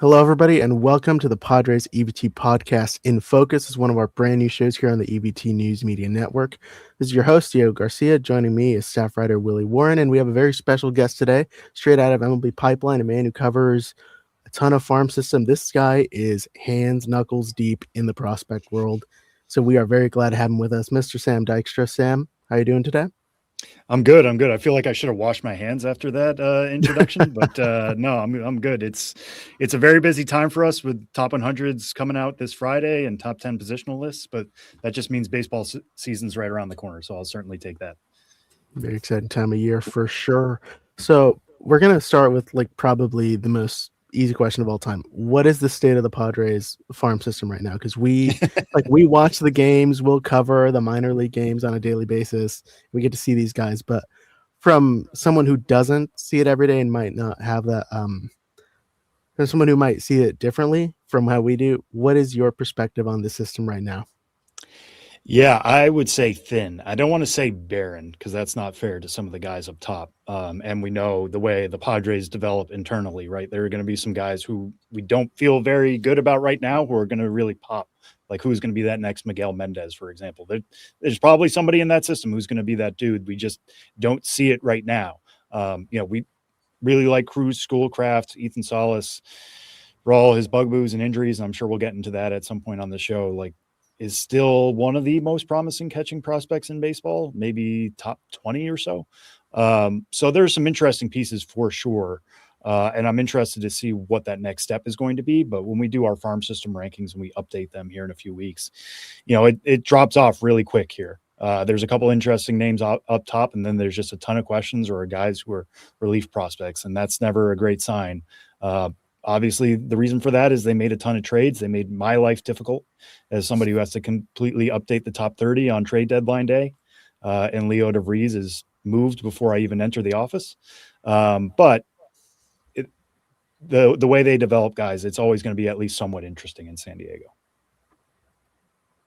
Hello, everybody, and welcome to the Padres EVT Podcast. In Focus is one of our brand new shows here on the EVT News Media Network. This is your host, Diego Garcia. Joining me is staff writer Willy Warren, and we have a very special guest today, straight out of MLB Pipeline, a man who covers a ton of farm system. This guy is hands, knuckles deep in the prospect world, so we are very glad to have him with us, Mr. Sam Dykstra. Sam, how are you doing today? I'm good. I feel like I should have washed my hands after that introduction, but no, I'm good. It's a very busy time for us with top 100s coming out this Friday and top 10 positional lists, but that just means baseball season's right around the corner, so I'll certainly take that. Very exciting time of year for sure. So we're going to start with probably the most easy question of all time. What is the state of the Padres farm system right now? Because we watch the games, we'll cover the minor league games on a daily basis. We get to see these guys, but from someone who doesn't see it every day and might not have that, from someone who might see it differently from how we do, what is your perspective on the system right now? Yeah, I would say thin. I don't want to say barren because that's not fair to some of the guys up top. And we know the way the Padres develop internally, right? There are going to be some guys who we don't feel very good about right now who are going to really pop. Like who's going to be that next Miguel Mendez, for example. There's probably somebody in that system who's going to be that dude. We just don't see it right now. We really like Cruz, Schoolcraft, Ethan Salas, for all his bugaboo and injuries. And I'm sure we'll get into that at some point on the show. Is still one of the most promising catching prospects in baseball, maybe top 20 or so. So there's some interesting pieces for sure. And I'm interested to see what that next step is going to be. But when we do our farm system rankings and we update them here in a few weeks, it drops off really quick here. There's a couple interesting names up top, and then there's just a ton of questions or guys who are relief prospects, and that's never a great sign. Obviously, the reason for that is they made a ton of trades. They made my life difficult as somebody who has to completely update the top 30 on trade deadline day. And Leo DeVries is moved before I even enter the office. But the way they develop guys, it's always going to be at least somewhat interesting in San Diego.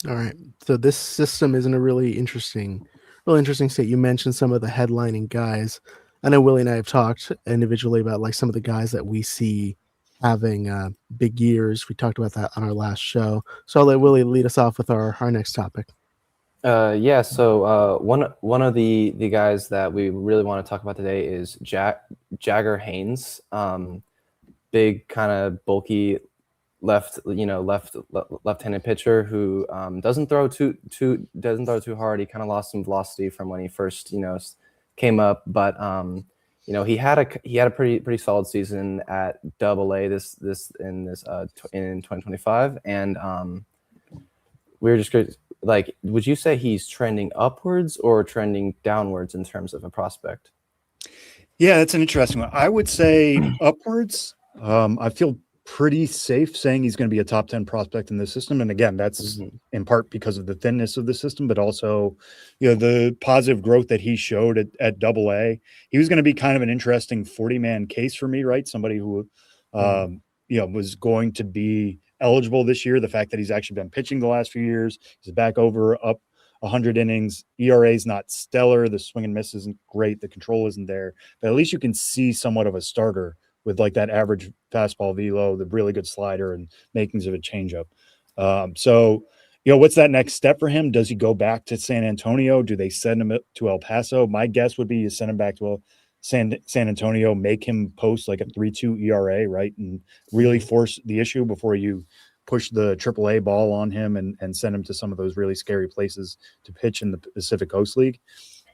All right. So this system is in a really interesting state. You mentioned some of the headlining guys. I know Willie and I have talked individually about some of the guys that we see having big years. We talked about that on our last show. So I'll let Willie lead us off with our next topic. So one of the guys that we really want to talk about today is Jagger Haynes, big kind of bulky left-handed pitcher who doesn't throw too hard. He kind of lost some velocity from when he first came up, but he had a pretty solid season at Double-A in 2025, and we were just would you say he's trending upwards or trending downwards in terms of a prospect? Yeah, that's an interesting one. I would say upwards. I feel pretty safe saying he's going to be a top 10 prospect in the system. And again, that's in part because of the thinness of the system, but also, the positive growth that he showed at Double-A. He was going to be kind of an interesting 40-man case for me, right? Somebody who, was going to be eligible this year. The fact that he's actually been pitching the last few years, he's back up 100 innings. ERA is not stellar. The swing and miss isn't great. The control isn't there, but at least you can see somewhat of a starter with that average fastball velo, the really good slider, and makings of a changeup. So what's that next step for him? Does he go back to San Antonio? Do they send him to El Paso? My guess would be you send him back to San Antonio, make him post a 3.2 ERA, right? And really force the issue before you push the AAA ball on him and send him to some of those really scary places to pitch in the Pacific Coast League.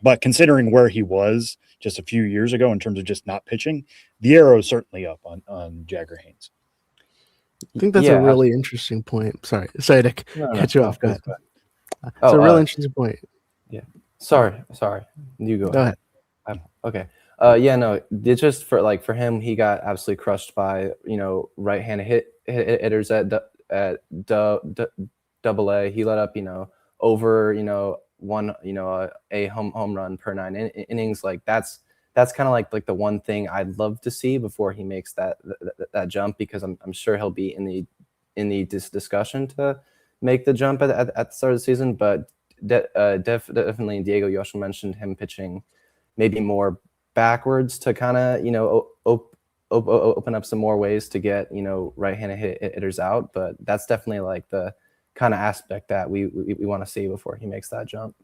But considering where he was just a few years ago in terms of just not pitching, the arrow is certainly up on Jagger Haynes. I think that's a really interesting point. Sorry to cut you off. Go ahead. It's a really interesting point. Yeah. Sorry. You go ahead. Okay. It's just for him, he got absolutely crushed by right-handed hitters at Double-A. He let up over one a home run per 9 innings. That's kind of like the one thing I'd love to see before he makes that jump, because I'm sure he'll be in the discussion to make the jump at the start of the season. But definitely, Diego, you also mentioned him pitching maybe more backwards to kind of open up some more ways to get, right-handed hitters out. But that's definitely like the kind of aspect that we want to see before he makes that jump.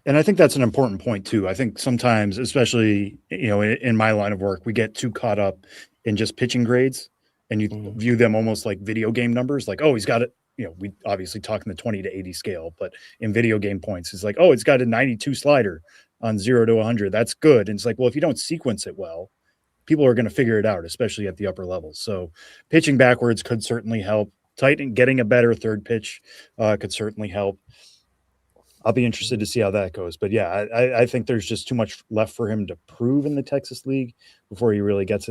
And I think that's an important point too. I think sometimes, especially, in my line of work, we get too caught up in just pitching grades, and you view them almost like video game numbers. Like, oh, he's got it. We obviously talk in the 20 to 80 scale, but in video game points, it's like, oh, it's got a 92 slider on 0 to 100. That's good. And it's like, well, if you don't sequence it well, people are going to figure it out, especially at the upper levels. So pitching backwards could certainly help. Getting a better third pitch could certainly help. I'll be interested to see how that goes. But yeah, I think there's just too much left for him to prove in the Texas League before he really gets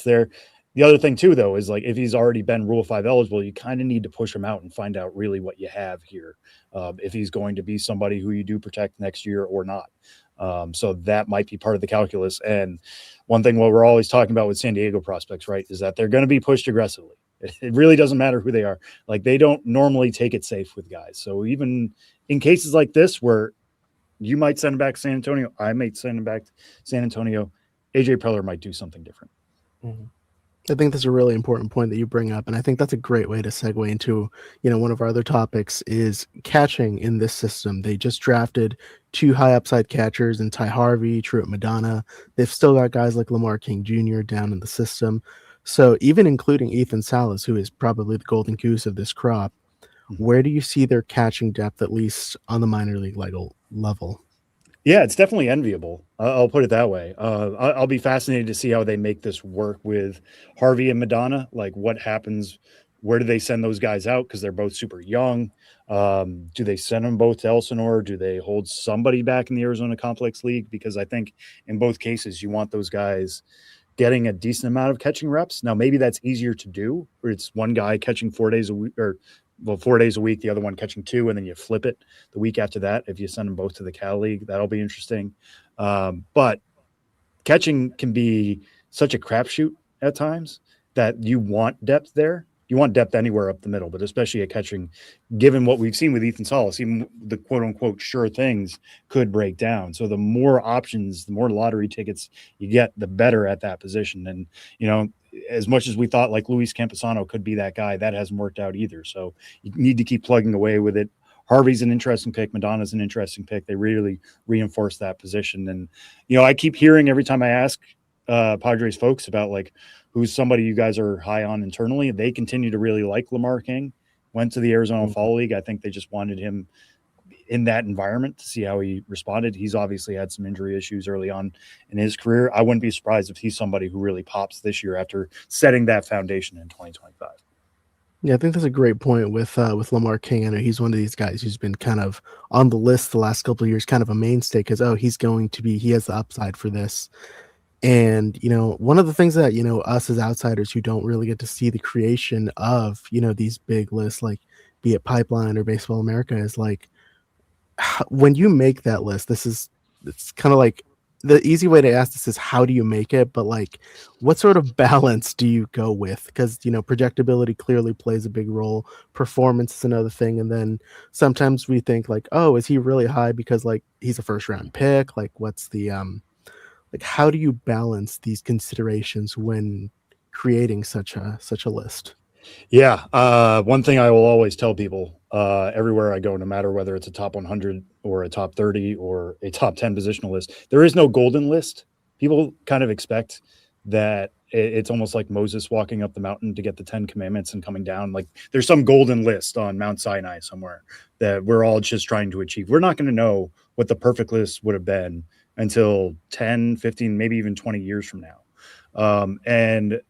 there. The other thing too, though, is like if he's already been Rule 5 eligible, you kind of need to push him out and find out really what you have here. If he's going to be somebody who you do protect next year or not. So that might be part of the calculus. And one thing what we're always talking about with San Diego prospects, right, is that they're going to be pushed aggressively. It really doesn't matter who they are. Like they don't normally take it safe with guys. So even in cases like this where you might send him back to San Antonio, I might send him back to San Antonio, AJ Preller might do something different. Mm-hmm. I think that's a really important point that you bring up. And I think that's a great way to segue into, one of our other topics is catching in this system. They just drafted 2 high upside catchers in Ty Harvey, Truett Madonna. They've still got guys like Lamar King Jr. down in the system. So even including Ethan Salas, who is probably the golden goose of this crop, where do you see their catching depth, at least on the minor league level? Yeah, it's definitely enviable. I'll put it that way. I'll be fascinated to see how they make this work with Harvey and Madonna. Like what happens, where do they send those guys out? Because they're both super young. Do they send them both to Elsinore? Do they hold somebody back in the Arizona Complex League? Because I think in both cases, you want those guys getting a decent amount of catching reps. Now, maybe that's easier to do, where it's one guy catching 4 days a week, or 4 days a week, the other one catching 2, and then you flip it the week after that. If you send them both to the Cal League, that'll be interesting. But catching can be such a crapshoot at times that you want depth there. You want depth anywhere up the middle, but especially at catching, given what we've seen with Ethan Salas, even the quote unquote sure things could break down. So the more options, the more lottery tickets you get, the better at that position. And, as much as we thought like Luis Camposano could be that guy, that hasn't worked out either. So you need to keep plugging away with it. Harvey's an interesting pick. Madonna's an interesting pick. They really reinforce that position. And, I keep hearing every time I ask Padres folks about like, who's somebody you guys are high on internally, they continue to really like Lamar King. Went to the Arizona Fall League. I think they just wanted him in that environment to see how he responded. He's obviously had some injury issues early on in his career. I wouldn't be surprised if he's somebody who really pops this year after setting that foundation in 2025. Yeah, I think that's a great point with Lamar King. I know he's one of these guys who's been kind of on the list the last couple of years, kind of a mainstay because, he has the upside for this. And, one of the things that, us as outsiders who don't really get to see the creation of, these big lists, like be it Pipeline or Baseball America, is like, when you make that list, it's kind of like the easy way to ask this is how do you make it? But like, what sort of balance do you go with? Because, projectability clearly plays a big role. Performance is another thing. And then sometimes we think like, oh, is he really high because like he's a first round pick? Like what's the, like, how do you balance these considerations when creating such a list? Yeah. One thing I will always tell people everywhere I go, no matter whether it's a top 100 or a top 30 or a top 10 positional list, there is no golden list. People kind of expect that it's almost like Moses walking up the mountain to get the 10 commandments and coming down. Like there's some golden list on Mount Sinai somewhere that we're all just trying to achieve. We're not going to know what the perfect list would have been until 10, 15, maybe even 20 years from now. And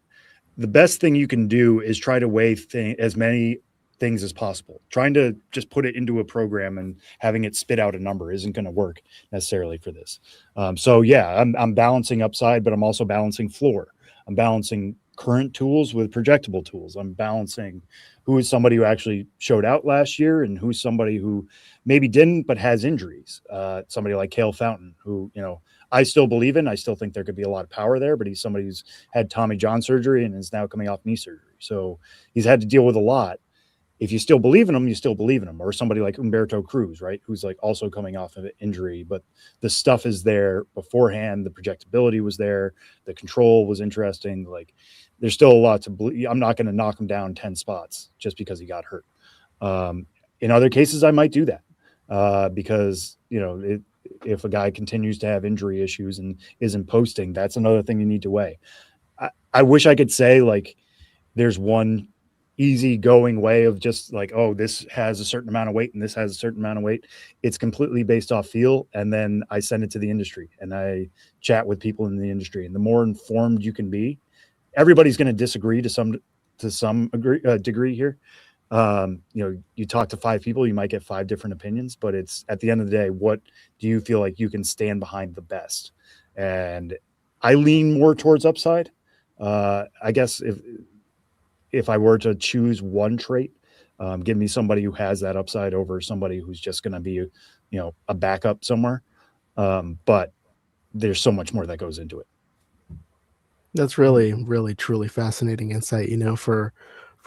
the best thing you can do is try to weigh as many things as possible. Trying to just put it into a program and having it spit out a number isn't going to work necessarily for this. So yeah, I'm balancing upside, but I'm also balancing floor. I'm balancing current tools with projectable tools. I'm balancing who is somebody who actually showed out last year and who's somebody who maybe didn't, but has injuries. Somebody like Cale Fountain, who, I still believe in. I still think there could be a lot of power there, but he's somebody who's had Tommy John surgery and is now coming off knee surgery. So he's had to deal with a lot. if you still believe in him, you still believe in him. Or somebody like Humberto Cruz, right, who's like also coming off of an injury, but the stuff is there beforehand. The projectability was there. The control was interesting. Like, there's still a lot to believe. I'm not going to knock him down 10 spots just because he got hurt. In other cases, I might do that because, you know, if a guy continues to have injury issues and isn't posting, that's another thing you need to weigh. I wish I could say like there's one easy going way of just like, oh, this has a certain amount of weight and this has a certain amount of weight. It's completely based off feel. And then I send it to the industry and I chat with people in the industry. And the more informed you can be, everybody's going to disagree to some degree here. You know, you talk to 5 people, you might get 5 different opinions, but it's at the end of the day, what do you feel like you can stand behind the best? And I lean more towards upside. I guess if I were to choose one trait, give me somebody who has that upside over somebody who's just going to be, you know, a backup somewhere. But there's so much more that goes into it. That's really, really, truly fascinating insight, you know, for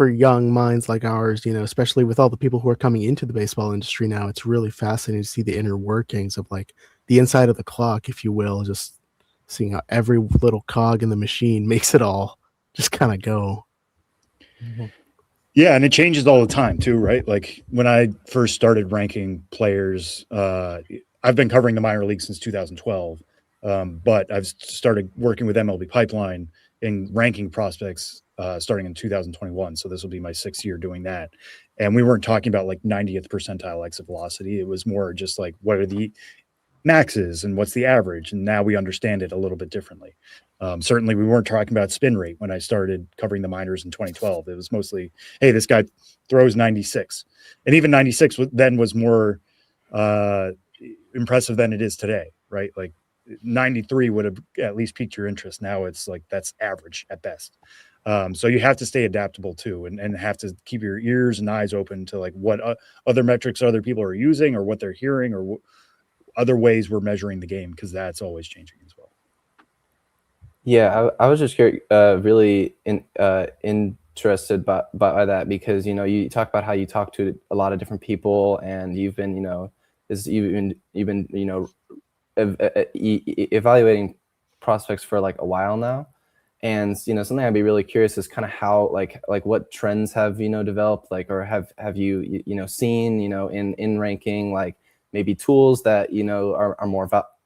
young minds like ours, you know, especially with all the people who are coming into the baseball industry now. It's really fascinating to see the inner workings of like the inside of the clock, if you will, just seeing how every little cog in the machine makes it all just kind of go. Mm-hmm. Yeah, and it changes all the time too, right? Like when I first started ranking players, I've been covering the minor league since 2012, but I've started working with MLB Pipeline in ranking prospects starting in 2021. So this will be my 6th year doing that. And we weren't talking about like 90th percentile exit velocity. It was more just like, what are the maxes and what's the average? And now we understand it a little bit differently. Certainly we weren't talking about spin rate when I started covering the minors in 2012. It was mostly, hey, this guy throws 96. And even 96 then was more impressive than it is today, right? Like 93 would have at least piqued your interest. Now it's like, that's average at best. So you have to stay adaptable too, and have to keep your ears and eyes open to like what other metrics other people are using or what they're hearing or other ways we're measuring the game, because that's always changing as well. Yeah, I was just really interested by that, because, you know, you talk about how you talk to a lot of different people, and you've been, you know, you know, evaluating prospects for like a while now. And, you know, something I'd be really curious is kind of how like what trends have, you know, developed, like, or have you, you know, seen, you know, in ranking, like maybe tools that, you know, are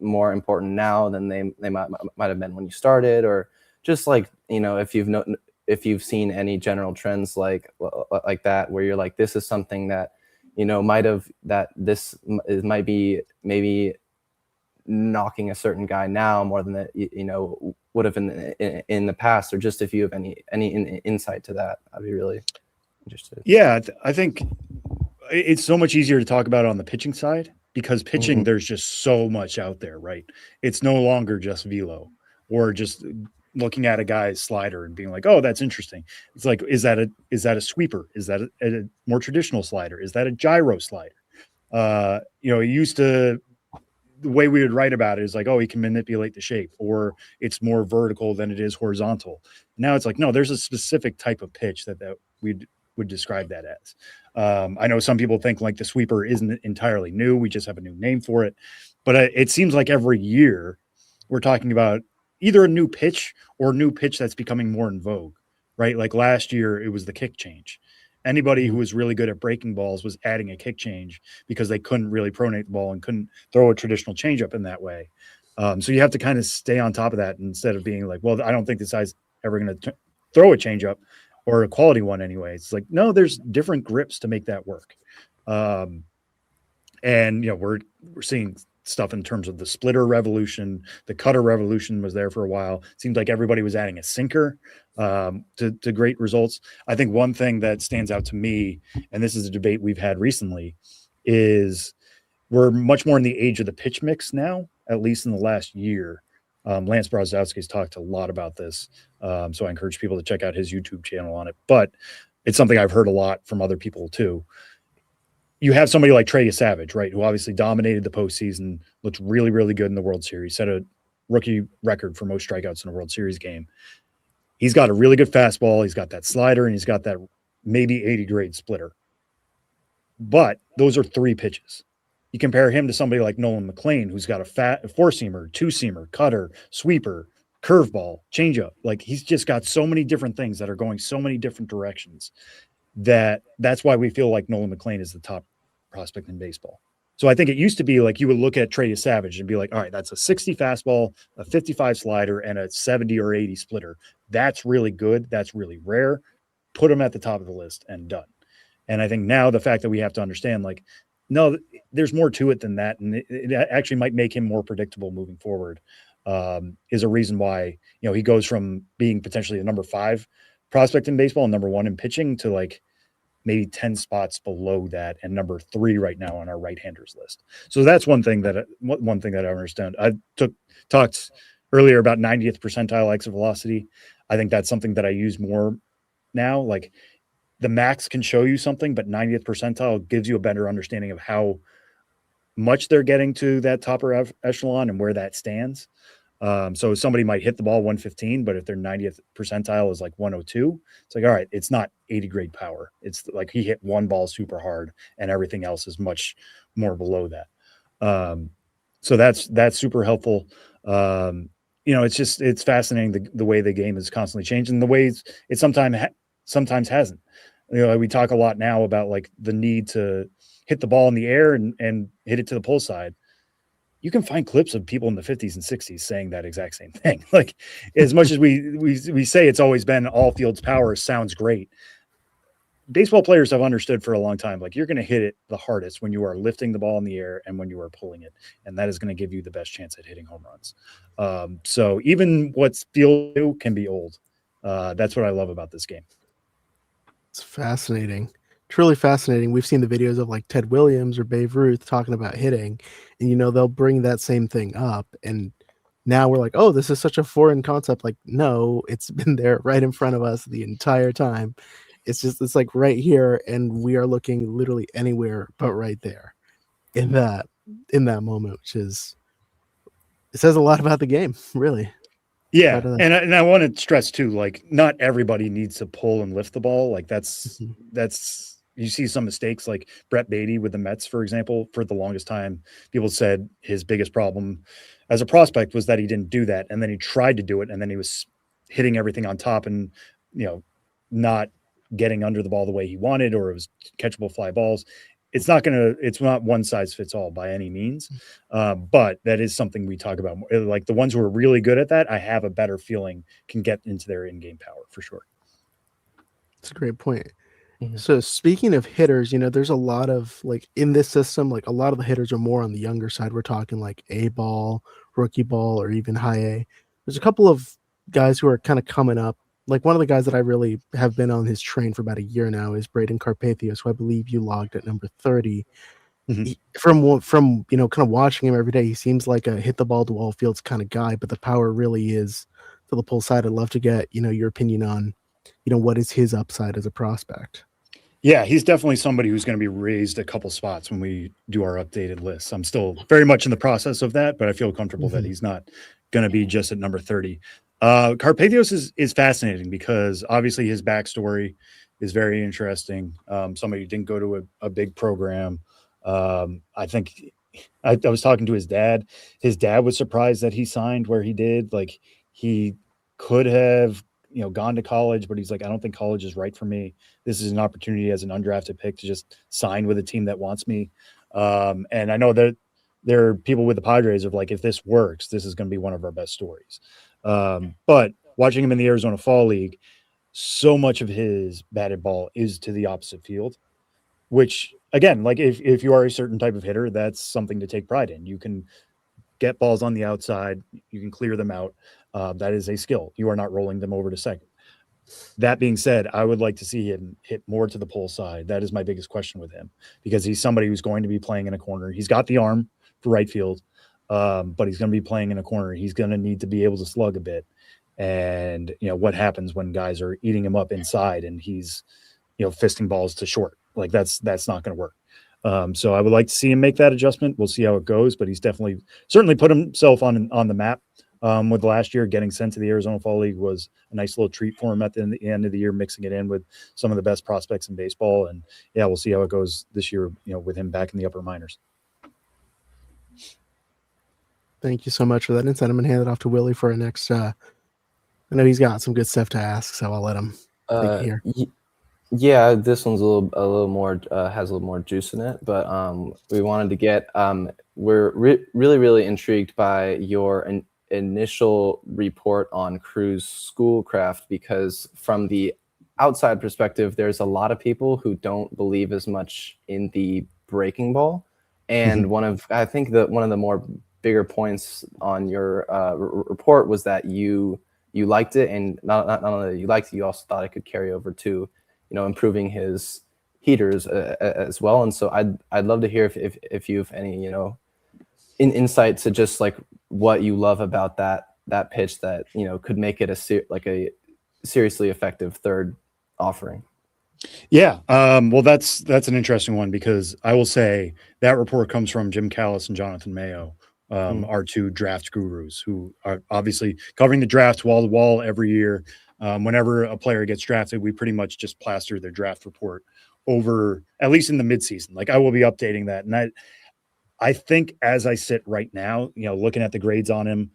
more important now than they might have been when you started, or just like, you know, if you've seen any general trends like that, where you're like, this is something that, you know, might be maybe knocking a certain guy now more than that, you know, would have in the past, or just if you have any insight to that, I'd be really interested. Yeah, I think it's so much easier to talk about it on the pitching side, because pitching, mm-hmm. there's just so much out there, right? It's no longer just velo or just looking at a guy's slider and being like, oh, that's interesting. It's like, is that a sweeper? Is that a more traditional slider? Is that a gyro slider? You know, it used to, the way we would write about it is like, oh, he can manipulate the shape, or it's more vertical than it is horizontal. Now it's like, no, there's a specific type of pitch that we would describe that as. I know some people think like the sweeper isn't entirely new. We just have a new name for it. But it seems like every year we're talking about either a new pitch or a new pitch that's becoming more in vogue, right? Like last year, it was the kick change. Anybody who was really good at breaking balls was adding a kick change because they couldn't really pronate the ball and couldn't throw a traditional changeup in that way. So you have to kind of stay on top of that instead of being like, well, I don't think this guy's ever going to throw a changeup, or a quality one anyway. It's like, no, there's different grips to make that work. And, you know, we're seeing stuff in terms of the splitter revolution. The cutter revolution was there for a while. It seemed like everybody was adding a sinker to great results. I think one thing that stands out to me, and this is a debate we've had recently, is we're much more in the age of the pitch mix now, at least in the last year. Lance Brodowski's talked a lot about this. So I encourage people to check out his YouTube channel on it, but it's something I've heard a lot from other people too. You have somebody like Trey Savage, right, who obviously dominated the postseason, looked really, really good in the World Series, set a rookie record for most strikeouts in a World Series game. He's got a really good fastball. He's got that slider, and he's got that maybe 80 grade splitter. But those are 3 pitches. You compare him to somebody like Nolan McLean, who's got a four-seamer, two-seamer, cutter, sweeper, curveball, changeup. Like, he's just got so many different things that are going so many different directions that's why we feel like Nolan McLean is the top prospect in baseball. So I think it used to be like you would look at Trey Savage and be like, all right, that's a 60 fastball, a 55 slider, and a 70 or 80 splitter. That's really good. That's really rare. Put him at the top of the list and done. And I think now the fact that we have to understand, like, no, there's more to it than that. And it actually might make him more predictable moving forward, is a reason why, he goes from being potentially the number 5 prospect in baseball and number 1 in pitching to like maybe 10 spots below that and number 3 right now on our right-handers list. So that's one thing that I understand. I talked earlier about 90th percentile exit velocity. I think that's something that I use more now. Like, the max can show you something, but 90th percentile gives you a better understanding of how much they're getting to that topper echelon and where that stands. So somebody might hit the ball 115, but if their 90th percentile is like 102, it's like, all right, it's not 80 grade power. It's like he hit one ball super hard and everything else is much more below that. So that's super helpful. It's fascinating the way the game is constantly changing, the ways it sometimes hasn't. We talk a lot now about like the need to hit the ball in the air and hit it to the pull side. You can find clips of people in the 50s and 60s saying that exact same thing. Like, as much as we say it's always been all fields power sounds great, baseball players have understood for a long time, like, you're going to hit it the hardest when you are lifting the ball in the air and when you are pulling it. And that is going to give you the best chance at hitting home runs. So even what's feel new can be old. That's what I love about this game. It's fascinating. Truly fascinating. We've seen the videos of like Ted Williams or Babe Ruth talking about hitting, and they'll bring that same thing up, and now we're like, oh, this is such a foreign concept. Like, no, it's been there right in front of us the entire time. It's like right here, and we are looking literally anywhere but right there in that moment, which is, it says a lot about the game, really. Yeah, and I want to stress too, like, not everybody needs to pull and lift the ball. Like, that's you see some mistakes, like Brett Beatty with the Mets, for example. For the longest time, people said his biggest problem as a prospect was that he didn't do that, and then he tried to do it, and then he was hitting everything on top and not getting under the ball the way he wanted, or it was catchable fly balls. It's not one size fits all by any means. But that is something we talk about. Like, the ones who are really good at that, I have a better feeling can get into their in-game power for sure. That's a great point. Mm-hmm. So speaking of hitters, there's a lot of, like, in this system, like, a lot of the hitters are more on the younger side. We're talking like A ball, rookie ball, or even high A. There's a couple of guys who are kind of coming up. Like, one of the guys that I really have been on his train for about a year now is Braden Carpathia, who I believe you logged at number 30. Mm-hmm. From kind of watching him every day, he seems like a hit the ball to all fields kind of guy, but the power really is to the pull side. I'd love to get your opinion on what is his upside as a prospect. Yeah, he's definitely somebody who's going to be raised a couple spots when we do our updated lists. I'm still very much in the process of that, but I feel comfortable that he's not going to be just at number 30. Carpathios is fascinating because obviously his backstory is very interesting. Somebody who didn't go to a big program. I think I was talking to his dad. His dad was surprised that he signed where he did. Like, he could have gone to college, but he's like, I don't think college is right for me. This is an opportunity as an undrafted pick to just sign with a team that wants me. And I know that there are people with the Padres of like, if this works, this is going to be one of our best stories. But watching him in the Arizona Fall League, so much of his batted ball is to the opposite field, which, again, like, if you are a certain type of hitter, that's something to take pride in. You can get balls on the outside, you can clear them out. That is a skill. You are not rolling them over to second. That being said, I would like to see him hit more to the pull side. That is my biggest question with him, because he's somebody who's going to be playing in a corner. He's got the arm for right field, but he's going to be playing in a corner. He's going to need to be able to slug a bit. And, what happens when guys are eating him up inside and he's, fisting balls to short? Like, that's not going to work. So I would like to see him make that adjustment. We'll see how it goes, but he's certainly put himself on the map with last year. Getting sent to the Arizona Fall League was a nice little treat for him at the end of the year, mixing it in with some of the best prospects in baseball. And yeah, we'll see how it goes this year, with him back in the upper minors. Thank you so much for that insight. I'm going to hand it off to Willy for our next. I know he's got some good stuff to ask, so I'll let him take it here. Yeah, this one's a little more has a little more juice in it, but we wanted to get we're really intrigued by your initial report on Cruz Schoolcraft, because from the outside perspective, there's a lot of people who don't believe as much in the breaking ball, and one of the more bigger points on your report was that you liked it, and not only that you liked it, you also thought it could carry over to improving his heaters as well. And so I'd love to hear if you have any insight to just like what you love about that pitch that could make it a seriously effective third offering. Yeah, well, that's an interesting one, because I will say that report comes from Jim Callis and Jonathan Mayo, our two draft gurus, who are obviously covering the draft wall to wall every year. Whenever a player gets drafted, we pretty much just plaster their draft report over, at least in the midseason. Like, I will be updating that. And I think as I sit right now, looking at the grades on him,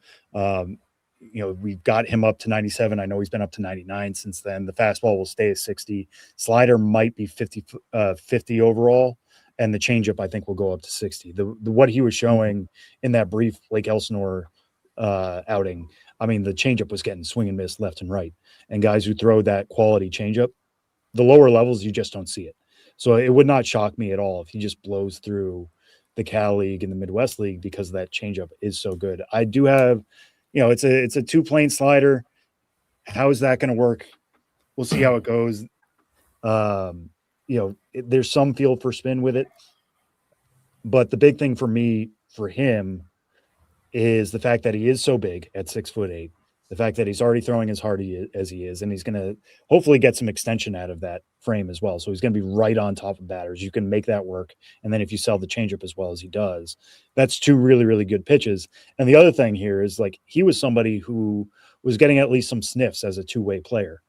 we've got him up to 97. I know he's been up to 99 since then. The fastball will stay at 60. Slider might be 50 overall. And the changeup, I think, will go up to 60. What he was showing in that brief Lake Elsinore outing, I mean, the changeup was getting swing and miss left and right. And guys who throw that quality changeup, the lower levels, you just don't see it. So it would not shock me at all if he just blows through the Cal League and the Midwest League, because that changeup is so good. I do have, it's a 2-plane slider. How is that going to work? We'll see how it goes. There's some feel for spin with it, but the big thing for him is the fact that he is so big at 6'8", the fact that he's already throwing as hard as he is, and he's going to hopefully get some extension out of that frame as well. So he's going to be right on top of batters. You can make that work. And then if you sell the changeup as well as he does, that's two really, really good pitches. And the other thing here is, like, he was somebody who was getting at least some sniffs as a two-way player.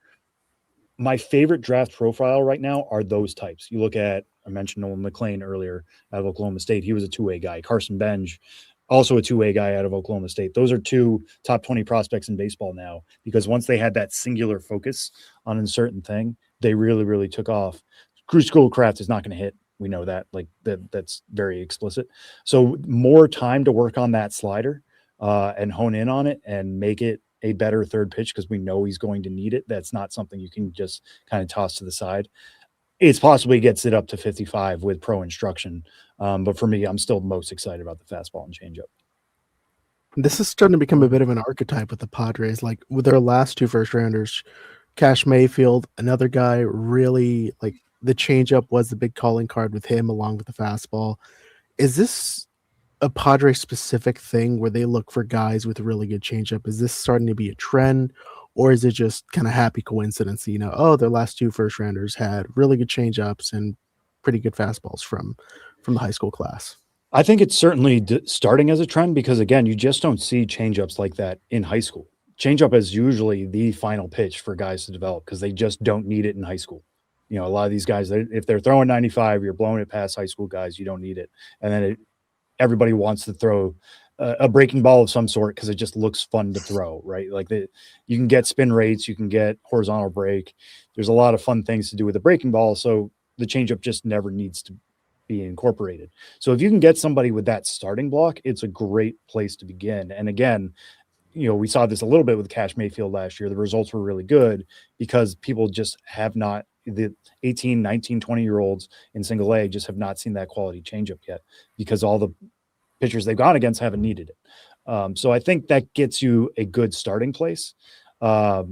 My favorite draft profile right now are those types. You look at, I mentioned Nolan McLean earlier out of Oklahoma State. He was a two-way guy. Carson Benj, also a two-way guy out of Oklahoma State. Those are two top 20 prospects in baseball now, because once they had that singular focus on a certain thing, they really, really took off. Cruz Schoolcraft is not going to hit. We know that. Like, that's very explicit. So more time to work on that slider and hone in on it and make it a better third pitch, because we know he's going to need it. That's not something you can just kind of toss to the side. It's possibly gets it up to 55 with pro instruction. But for me, I'm still most excited about the fastball and changeup. This is starting to become a bit of an archetype with the Padres. Like, with their last two first rounders, Cash Mayfield, another guy, really, like, the changeup was the big calling card with him along with the fastball. Is this a Padre specific thing where they look for guys with a really good changeup? Is this starting to be a trend, or is it just kind of happy coincidence? Their last two first rounders had really good changeups and pretty good fastballs from the high school class. I think it's certainly starting as a trend, because, again, you just don't see changeups like that in high school. Changeup is usually the final pitch for guys to develop, because they just don't need it in high school. A lot of these guys, if they're throwing 95, you're blowing it past high school guys. You don't need it. And then everybody wants to throw a breaking ball of some sort because it just looks fun to throw, right? Like, you can get spin rates, you can get horizontal break. There's a lot of fun things to do with a breaking ball. So the changeup just never needs to be incorporated. So if you can get somebody with that starting block, it's a great place to begin. And again, we saw this a little bit with Cash Mayfield last year. The results were really good because people just have not, the 18, 19, 20-year-olds in single A just have not seen that quality changeup yet, because all the pitchers they've gone against haven't needed it. So I think that gets you a good starting place. We'll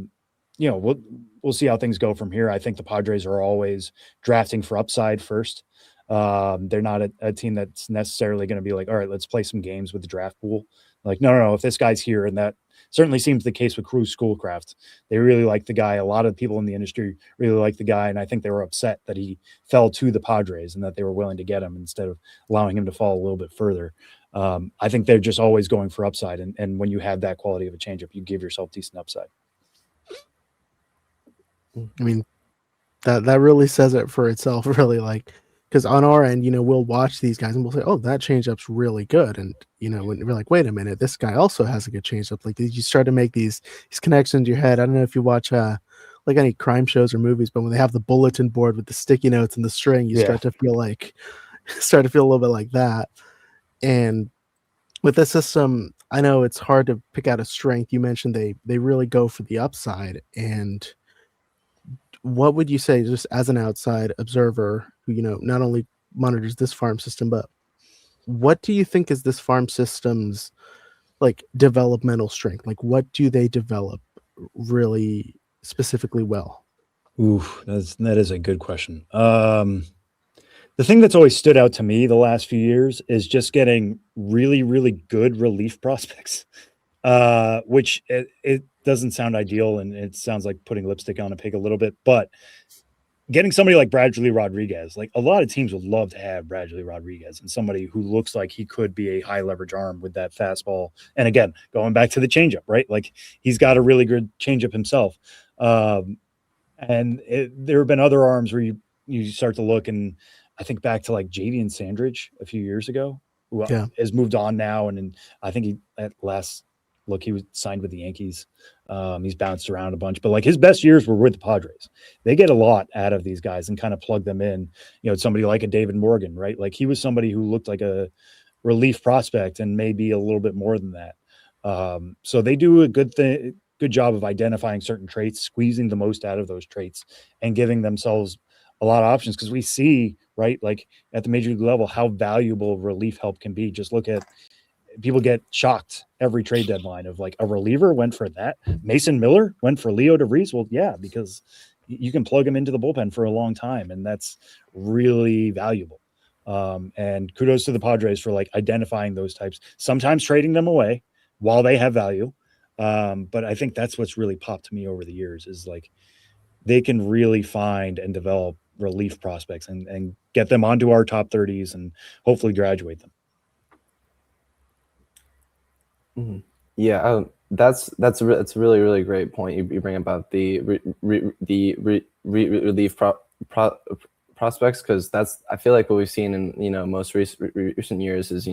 see how things go from here. I think the Padres are always drafting for upside first. They're not a team that's necessarily going to be like, all right, let's play some games with the draft pool. Like, no, if this guy's here, and that certainly seems the case with Cruz Schoolcraft. They really like the guy. A lot of people in the industry really like the guy, and I think they were upset that he fell to the Padres and that they were willing to get him instead of allowing him to fall a little bit further. I think they're just always going for upside. And when you have that quality of a changeup, you give yourself decent upside. I mean, that really says it for itself, really. Like, because on our end, we'll watch these guys and we'll say, "Oh, that changeup's really good," and when we're like, "Wait a minute, this guy also has a good changeup." Like, you start to make these connections in your head. I don't know if you watch like any crime shows or movies, but when they have the bulletin board with the sticky notes and the string, you start to feel a little bit like that. And with this system, I know it's hard to pick out a strength. You mentioned they really go for the upside. And what would you say, just as an outside observer who not only monitors this farm system, but what do you think is this farm system's like developmental strength? Like, what do they develop really specifically well? Ooh, that is a good question. The thing that's always stood out to me the last few years is just getting really, really good relief prospects, which it doesn't sound ideal, and it sounds like putting lipstick on a pig a little bit, but getting somebody like Bradley Rodriguez, like a lot of teams would love to have Bradley Rodriguez and somebody who looks like he could be a high leverage arm with that fastball. And again, going back to the changeup, right? Like he's got a really good changeup himself. And there have been other arms where you start to look, and I think back to like Javian Sandridge a few years ago, who has moved on now. And I think he was signed with the Yankees. He's bounced around a bunch, but like his best years were with the Padres. They get a lot out of these guys and kind of plug them in. Somebody like a David Morgan, right? Like he was somebody who looked like a relief prospect and maybe a little bit more than that. So they do a good job of identifying certain traits, squeezing the most out of those traits, and giving themselves a lot of options, because we see, right, like at the major league level, how valuable relief help can be. Just look at, people get shocked every trade deadline of like, a reliever went for that. Mason Miller went for Leo DeVries. Well, yeah, because you can plug him into the bullpen for a long time, and that's really valuable. And kudos to the Padres for like identifying those types, sometimes trading them away while they have value. But I think that's what's really popped to me over the years, is like they can really find and develop relief prospects and get them onto our top 30s and hopefully graduate them. Mm-hmm. Yeah, that's a really, really great point you bring about the relief prospects, because I feel like what we've seen in most recent years is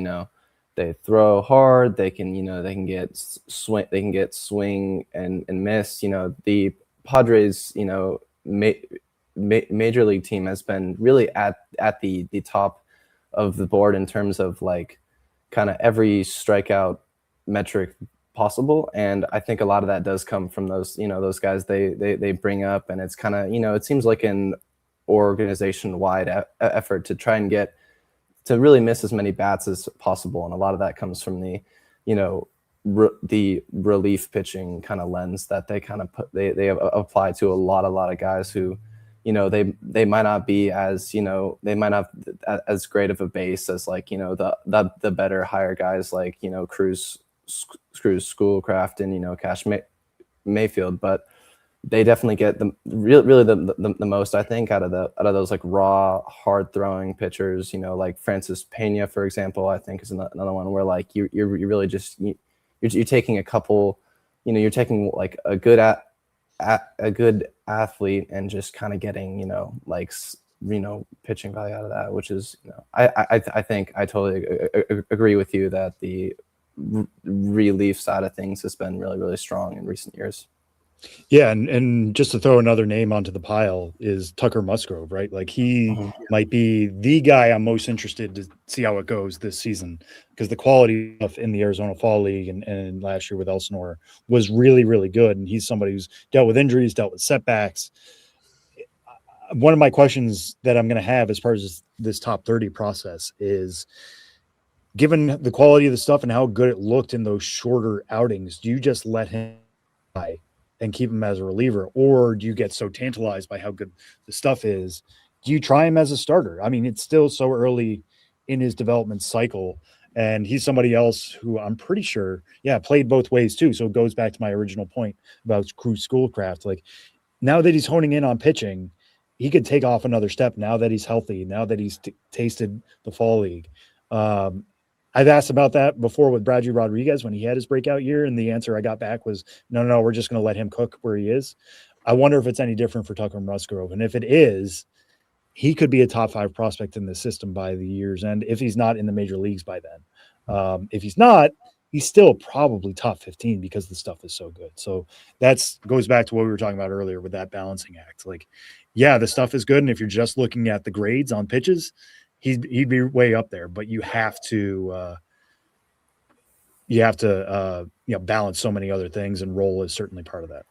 they throw hard, they can get swing and miss. The Padres major league team has been really at the top of the board in terms of like kind of every strikeout metric possible, and I think a lot of that does come from those those guys they bring up, and it's kind of it seems like an organization-wide effort to try and get to really miss as many bats as possible, and a lot of that comes from the the relief pitching kind of lens that they kind of they apply to a lot of guys who they might not be as they might not have as great of a base as like the better higher guys like Cruz, Schoolcraft, and Cash Mayfield, but they definitely get really the most, I think, out of those like raw, hard throwing pitchers. Like Francis Pena, for example, I think is another one where like you're really just you're taking a couple, you're taking like a good athlete and just kind of getting like pitching value out of that, which is I think I totally agree with you that the relief side of things has been really, really strong in recent years. Yeah, and just to throw another name onto the pile is Tucker Musgrove, right? Like he might be the guy I'm most interested to see how it goes this season, because the quality of in the Arizona Fall League and last year with Elsinore was really, really good. And he's somebody who's dealt with injuries, dealt with setbacks. One of my questions that I'm going to have as part of this top 30 process is, given the quality of the stuff and how good it looked in those shorter outings, do you just let him die and keep him as a reliever, or do you get so tantalized by how good the stuff is, do you try him as a starter? I mean, it's still so early in his development cycle, and he's somebody else who I'm pretty sure, played both ways too. So it goes back to my original point about Cruz Schoolcraft. Like now that he's honing in on pitching, he could take off another step now that he's healthy, now that he's tasted the Fall League. I've asked about that before with Bradley Rodriguez when he had his breakout year, and the answer I got back was, no, we're just going to let him cook where he is. I wonder if it's any different for Tucker Musgrove. And if it is, he could be a top 5 prospect in the system by the year's end if he's not in the major leagues by then. If he's not, he's still probably top 15 because the stuff is so good. So that's goes back to what we were talking about earlier with that balancing act. Like, yeah, the stuff is good. And if you're just looking at the grades on pitches, he'd be way up there, but you have to balance so many other things, and role is certainly part of that.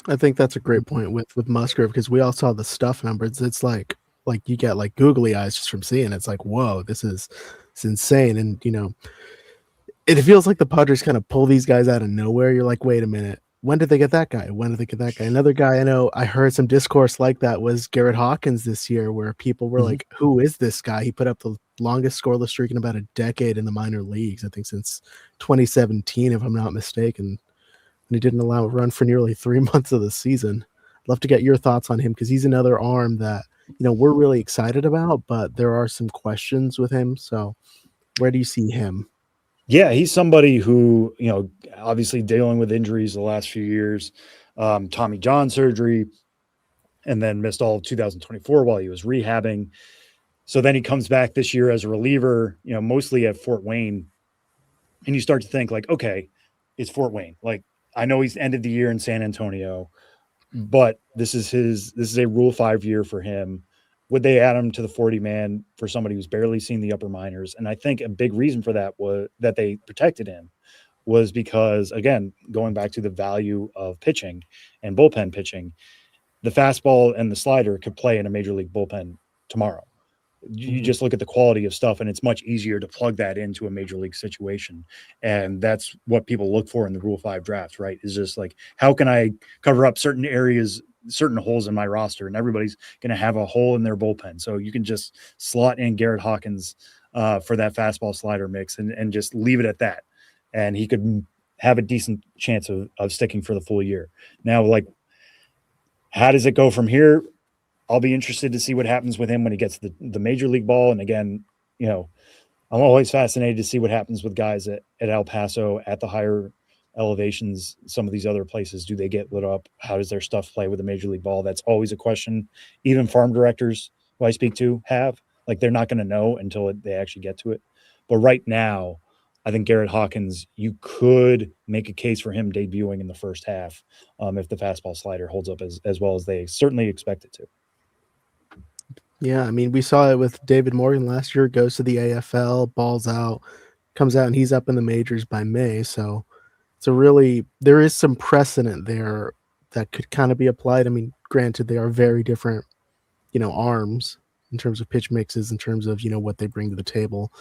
I think that's a great point with Musgrove, because we all saw the stuff numbers. It's like you get like googly eyes just from seeing it. It's like, whoa, it's insane. And it feels like the Padres kind of pull these guys out of nowhere. You're like, wait a minute, when did they get that guy? When did they get that guy? Another guy I know, I heard some discourse like that, was Garrett Hawkins this year, where people were like, who is this guy? He put up the longest scoreless streak in about a decade in the minor leagues, I think since 2017, if I'm not mistaken. And he didn't allow a run for nearly 3 months of the season. I'd love to get your thoughts on him, because he's another arm that we're really excited about, but there are some questions with him. So where do you see him? Yeah, he's somebody who, obviously dealing with injuries the last few years, Tommy John surgery, and then missed all of 2024 while he was rehabbing. So then he comes back this year as a reliever, mostly at Fort Wayne. And you start to think like, okay, it's Fort Wayne. Like, I know he's ended the year in San Antonio, but this is a Rule 5 year for him. Would they add him to the 40-man for somebody who's barely seen the upper minors? And I think a big reason for that was that they protected him was because, again, going back to the value of pitching and bullpen pitching, the fastball and the slider could play in a major league bullpen tomorrow. You just look at the quality of stuff, and it's much easier to plug that into a major league situation. And that's what people look for in the Rule 5 draft, right? Is just like, how can I cover up certain areas, certain holes in my roster, and everybody's going to have a hole in their bullpen. So you can just slot in Garrett Hawkins for that fastball slider mix and just leave it at that. And he could have a decent chance of sticking for the full year. Now, like, how does it go from here? I'll be interested to see what happens with him when he gets the major league ball. And again, I'm always fascinated to see what happens with guys at El Paso at the higher elevations. Some of these other places, do they get lit up? How does their stuff play with the major league ball? That's always a question. Even farm directors who I speak to have, like, they're not going to know until they actually get to it. But right now, I think Garrett Hawkins, you could make a case for him debuting in the first half if the fastball slider holds up as well as they certainly expect it to. Yeah, I mean, we saw it with David Morgan last year. Goes to the AFL, balls out, comes out, and he's up in the majors by May. So there is some precedent there that could kind of be applied. I mean, granted, they are very different, arms in terms of pitch mixes, in terms of, what they bring to the table,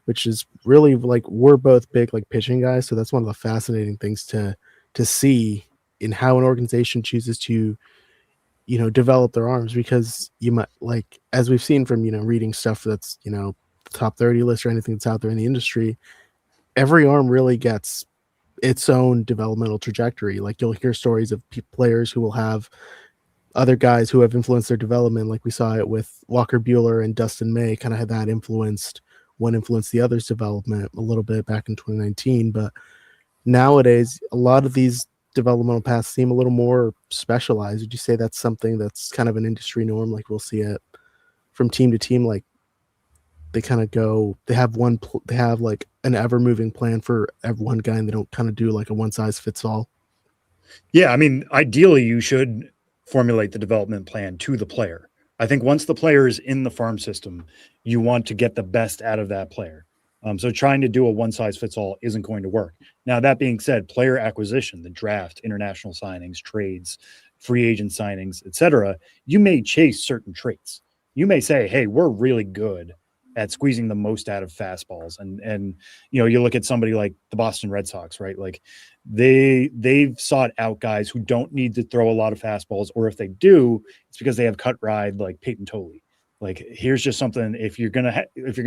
which is really, like, we're both big, like, pitching guys. So that's one of the fascinating things to see in how an organization chooses to develop their arms, because you might, like, as we've seen from, reading stuff that's, top 30 list or anything that's out there in the industry, every arm really gets its own developmental trajectory. Like, you'll hear stories of players who will have other guys who have influenced their development. Like we saw it with Walker Buehler and Dustin May, kind of had that one influenced the other's development a little bit back in 2019. But nowadays, a lot of these developmental paths seem a little more specialized. Would you say that's something that's kind of an industry norm? Like, we'll see it from team to team, like they kind of go, they have like an ever moving plan for one guy, and they don't kind of do like a one size fits all. Yeah. I mean, ideally you should formulate the development plan to the player. I think once the player is in the farm system, you want to get the best out of that player. So trying to do a one size fits all isn't going to work. Now, that being said, player acquisition, the draft, international signings, trades, free agent signings, etc., you may chase certain traits. You may say, hey, we're really good at squeezing the most out of fastballs. And you look at somebody like the Boston Red Sox, right? Like they've sought out guys who don't need to throw a lot of fastballs, or if they do, it's because they have cut ride like Peyton Toley. Like, here's just something, if you're gonna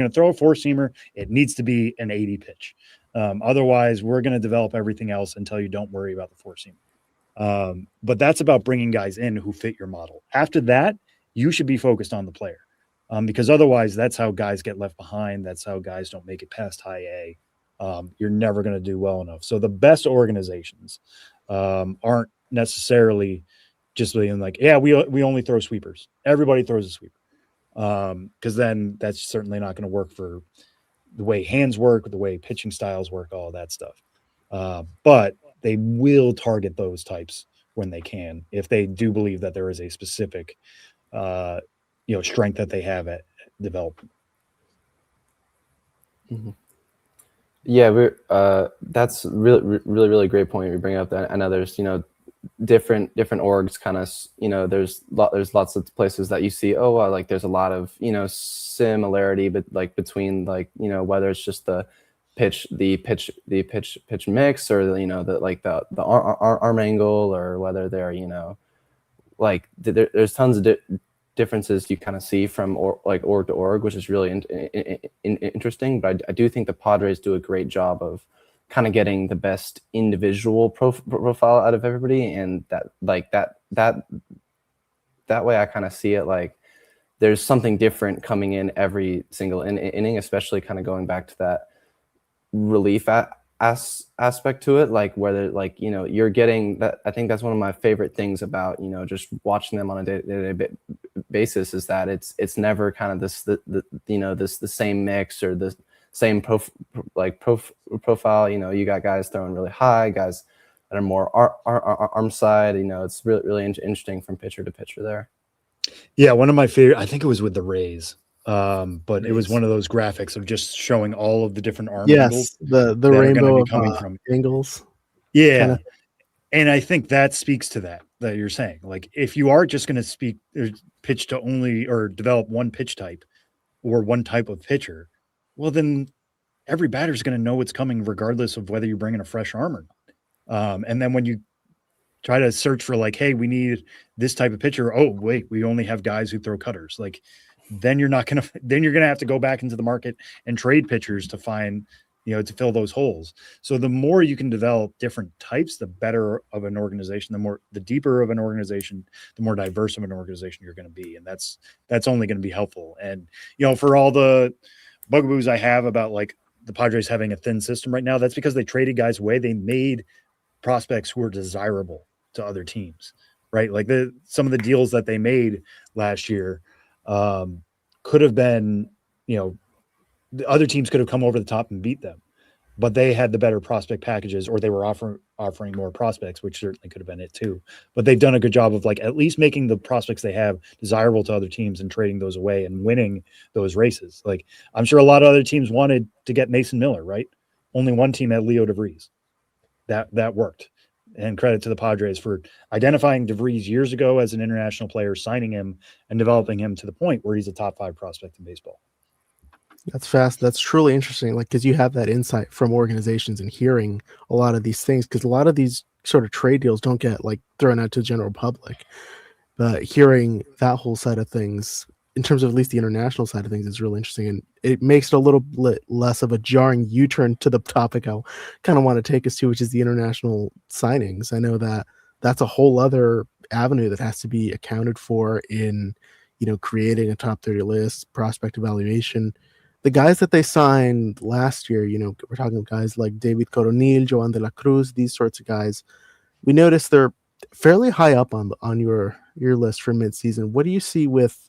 throw a four-seamer, it needs to be an 80 pitch. Otherwise, we're going to develop everything else until you don't worry about the four-seamer. But that's about bringing guys in who fit your model. After that, you should be focused on the player. because otherwise that's how guys get left behind. That's how guys don't make it past high A. You're never going to do well enough. So the best organizations aren't necessarily just being like, yeah, we only throw sweepers. Everybody throws a sweeper. Because then that's certainly not going to work for the way hands work, the way pitching styles work, all that stuff. But they will target those types when they can, if they do believe that there is a specific, strength that they have at development. Mm-hmm. Yeah, that's really great point you bring up. That I know there's different orgs kind of there's lots of places that you see like there's a lot of similarity, but like between like whether it's just the pitch mix or the arm angle, or whether they're like there's tons of differences you kind of see from org to org, which is really interesting. But I do think the Padres do a great job of kind of getting the best individual profile out of everybody, and that way I kind of see it like there's something different coming in every single inning, especially kind of going back to that relief aspect to it, like whether you're getting that. I think that's one of my favorite things about just watching them on a day-to-day basis, is that it's never kind of the same mix or the same profile. You got guys throwing really high, guys that are more arm side. It's really interesting from pitcher to pitcher there. Yeah, one of my favorite, I think it was with the Rays. But it was one of those graphics of just showing all of the different arm angles. the rainbow of angles. Yeah. Kinda. And I think that speaks to that you're saying. Like, if you are just going to pitch to only or develop one pitch type or one type of pitcher, well, then every batter is going to know what's coming regardless of whether you're bringing a fresh arm or not. And then when you try to search for like, hey, we need this type of pitcher. Oh, wait, we only have guys who throw cutters. Like, then you're going to have to go back into the market and trade pitchers to find, to fill those holes. So the more you can develop different types, the better of an organization, the deeper of an organization, the more diverse of an organization you're going to be. And that's only going to be helpful. And, for all the bugaboos I have about like the Padres having a thin system right now, that's because they traded guys away. They made prospects who are desirable to other teams, right? Like some of the deals that they made last year could have been, the other teams could have come over the top and beat them, but they had the better prospect packages, or they were offering more prospects, which certainly could have been it too. But they've done a good job of like at least making the prospects they have desirable to other teams and trading those away and winning those races. Like, I'm sure a lot of other teams wanted to get Mason Miller, right? Only one team had Leo DeVries. That worked. And credit to the Padres for identifying DeVries years ago as an international player, signing him and developing him to the point where he's a top 5 prospect in baseball. That's fast. That's truly interesting. Like, because you have that insight from organizations and hearing a lot of these things, because a lot of these sort of trade deals don't get like thrown out to the general public. But hearing that whole side of things, in terms of at least the international side of things, is really interesting. And it makes it a little bit less of a jarring U-turn to the topic I kind of want to take us to, which is the international signings. I know that that's a whole other avenue that has to be accounted for in, creating a top 30 list, prospect evaluation. The guys that they signed last year, we're talking guys like David Coronil, Joan de la Cruz, these sorts of guys. We noticed they're fairly high up on your list for midseason. What do you see with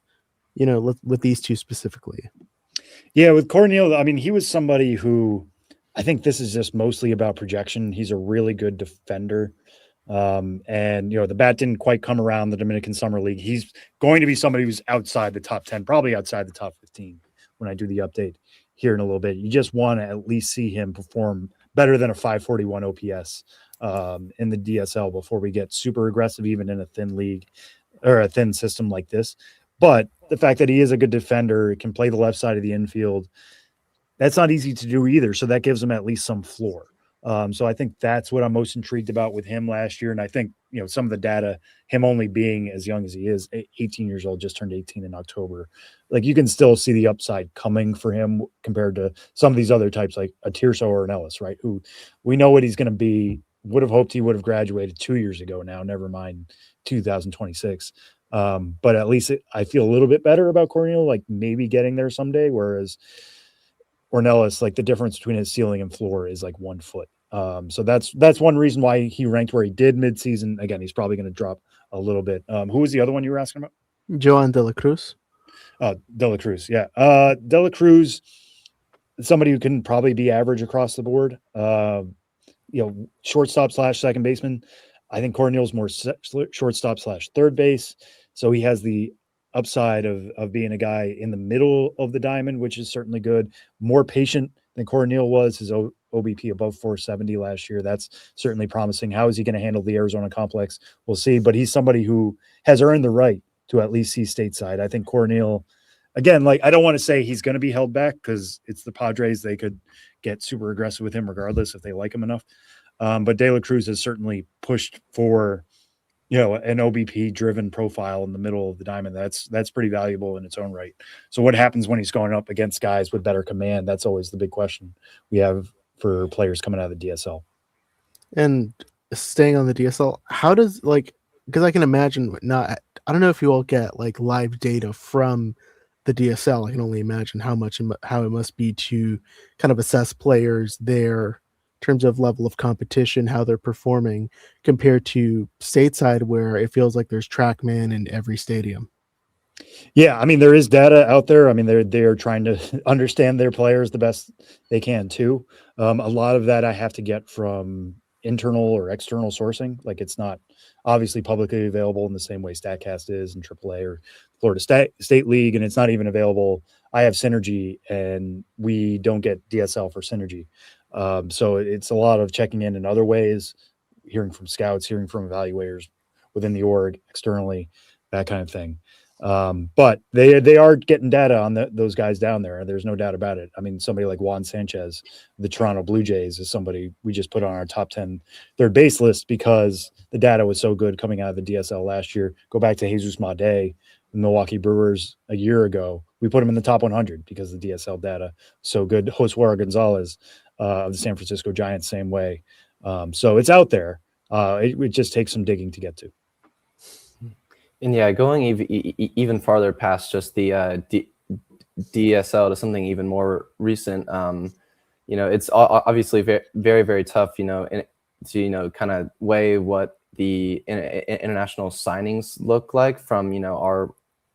these two specifically? Yeah, with Coronil, I mean, he was somebody who, I think this is just mostly about projection. He's a really good defender. And the bat didn't quite come around the Dominican Summer League. He's going to be somebody who's outside the top 10, probably outside the top 15 when I do the update here in a little bit. You just want to at least see him perform better than a 541 OPS in the DSL before we get super aggressive, even in a thin league or a thin system like this. But the fact that he is a good defender, can play the left side of the infield, that's not easy to do either. So that gives him at least some floor. So I think that's what I'm most intrigued about with him last year. And I think, some of the data, him only being as young as he is, 18 years old, just turned 18 in October. Like, you can still see the upside coming for him compared to some of these other types like a Tirso or an Ellis, right? Who we know what he's going to be, would have hoped he would have graduated 2 years ago now, never mind 2026. But at least I feel a little bit better about Corneal, like maybe getting there someday. Whereas Ornelas, like the difference between his ceiling and floor is like 1 foot. So that's one reason why he ranked where he did midseason. Again, he's probably going to drop a little bit. Who was the other one you were asking about? Joan De La Cruz. De La Cruz, yeah. De La Cruz, somebody who can probably be average across the board. Shortstop / second baseman. I think Corneal's more shortstop / third base. So he has the upside of being a guy in the middle of the diamond, which is certainly good. More patient than Corneal was. His OBP above 470 last year. That's certainly promising. How is he going to handle the Arizona complex? We'll see. But he's somebody who has earned the right to at least see stateside. I think Corneal, again, like I don't want to say he's going to be held back because it's the Padres. They could get super aggressive with him regardless if they like him enough. But De La Cruz has certainly pushed for, an OBP driven profile in the middle of the diamond. That's pretty valuable in its own right. So what happens when he's going up against guys with better command? That's always the big question we have for players coming out of the DSL. And staying on the DSL, how does because I can imagine I don't know if you all get like live data from the DSL. I can only imagine how it must be to kind of assess players there in terms of level of competition, how they're performing compared to stateside where it feels like there's TrackMan in every stadium. Yeah, I mean, there is data out there. I mean, they're trying to understand their players the best they can too. A lot of that I have to get from internal or external sourcing. Like it's not obviously publicly available in the same way StatCast is in AAA or Florida State League, and it's not even available. I have Synergy, and we don't get DSL for Synergy. So it's a lot of checking in other ways, hearing from scouts, hearing from evaluators within the org, externally, that kind of thing. But they are getting data on those guys down there. There's no doubt about it. I mean, somebody like Juan Sanchez, the Toronto Blue Jays, is somebody we just put on our top 10 third base list because the data was so good coming out of the DSL last year. Go back to Jesus Made, the Milwaukee Brewers a year ago. We put him in the top 100 because the DSL data so good. Josué Gonzalez of the San Francisco Giants, same way. So it's out there. It just takes some digging to get to. And yeah, going even farther past just the DSL to something even more recent, it's obviously very, very, very tough, to, kind of weigh what the international signings look like from,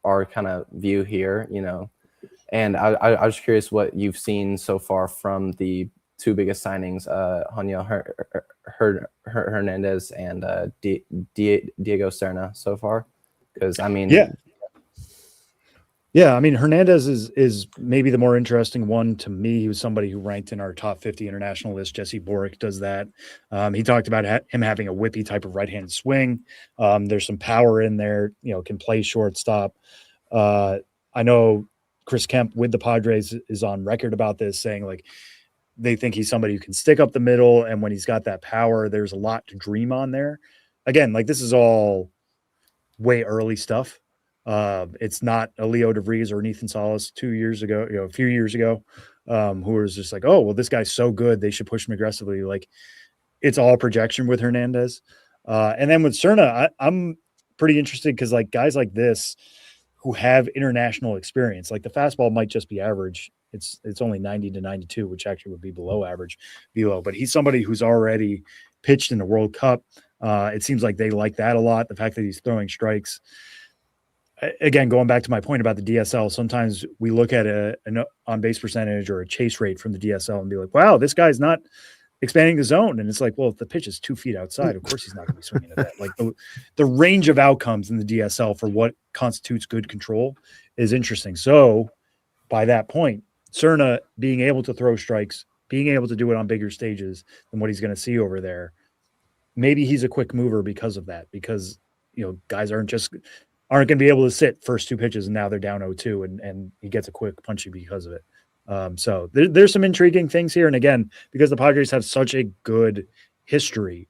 our kind of view here, And I was curious what you've seen so far from the two biggest signings, Joniel Hernandez and Diego Serna so far. Because I mean, yeah. I mean, Hernandez is maybe the more interesting one to me. He was somebody who ranked in our top 50 international list. Jesse Boric does that. He talked about him having a whippy type of right-handed swing. There's some power in there. Can play shortstop. I know Chris Kemp with the Padres is on record about this, saying like they think he's somebody who can stick up the middle, and when he's got that power, there's a lot to dream on there. Again, like this is all way early stuff. It's not a Leo DeVries or an Ethan Salas a few years ago, who was just like, oh, well, this guy's so good, they should push him aggressively. Like it's all projection with Hernandez. And then with Serna, I'm pretty interested because like guys like this who have international experience, like the fastball might just be average. It's only 90 to 92, which actually would be below average, but he's somebody who's already pitched in the World Cup. It seems like they like that a lot. The fact that he's throwing strikes. Again, going back to my point about the DSL, sometimes we look at an on-base percentage or a chase rate from the DSL and be like, wow, this guy's not expanding the zone. And it's like, well, if the pitch is 2 feet outside, of course he's not going to be swinging at that. Like the range of outcomes in the DSL for what constitutes good control is interesting. So by that point, Serna being able to throw strikes, being able to do it on bigger stages than what he's going to see over there, maybe he's a quick mover because of that, because, guys aren't going to be able to sit first 2 pitches and now they're down 0-2 and he gets a quick punchy because of it. So there's some intriguing things here. And again, because the Padres have such a good history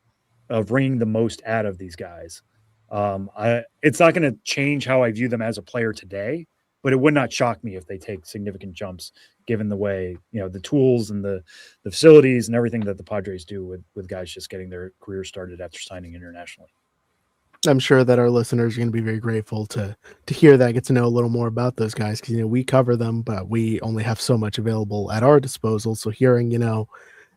of bringing the most out of these guys, it's not going to change how I view them as a player today, but it would not shock me if they take significant jumps given the way, the tools and the facilities and everything that the Padres do with guys just getting their career started after signing internationally. I'm sure that our listeners are going to be very grateful to hear that, get to know a little more about those guys, because we cover them, but we only have so much available at our disposal. So hearing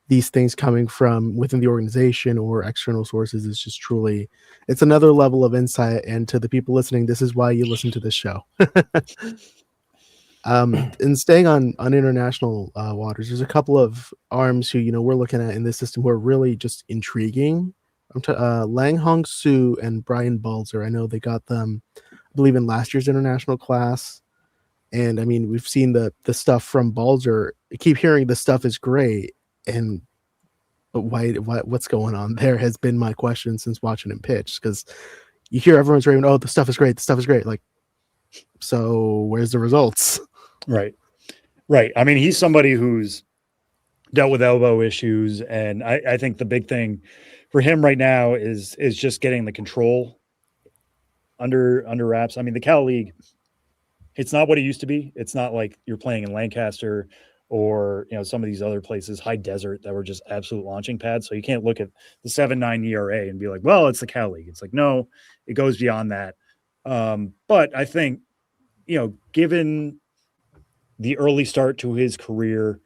these things coming from within the organization or external sources is just truly, it's another level of insight. And to the people listening, this is why you listen to this show. And staying on international waters, there's a couple of arms who we're looking at in this system who are really just intriguing. Lang Hong Soo and Brian Balzer. I know they got them, I believe, in last year's international class. And I mean, we've seen the stuff from Balzer. I keep hearing the stuff is great, and but what's going on there has been my question since watching him pitch, because you hear everyone's raving, oh, the stuff is great, like, so where's the results? Right. I mean, he's somebody who's dealt with elbow issues, and I think the big thing for him right now is just getting the control under wraps. I mean, the Cal League, it's not what it used to be. It's not like you're playing in Lancaster or some of these other places, high desert, that were just absolute launching pads. So you can't look at the 7.9 ERA and be like, well, it's the Cal League. It's like, no, it goes beyond that. But I think given the early start to his career,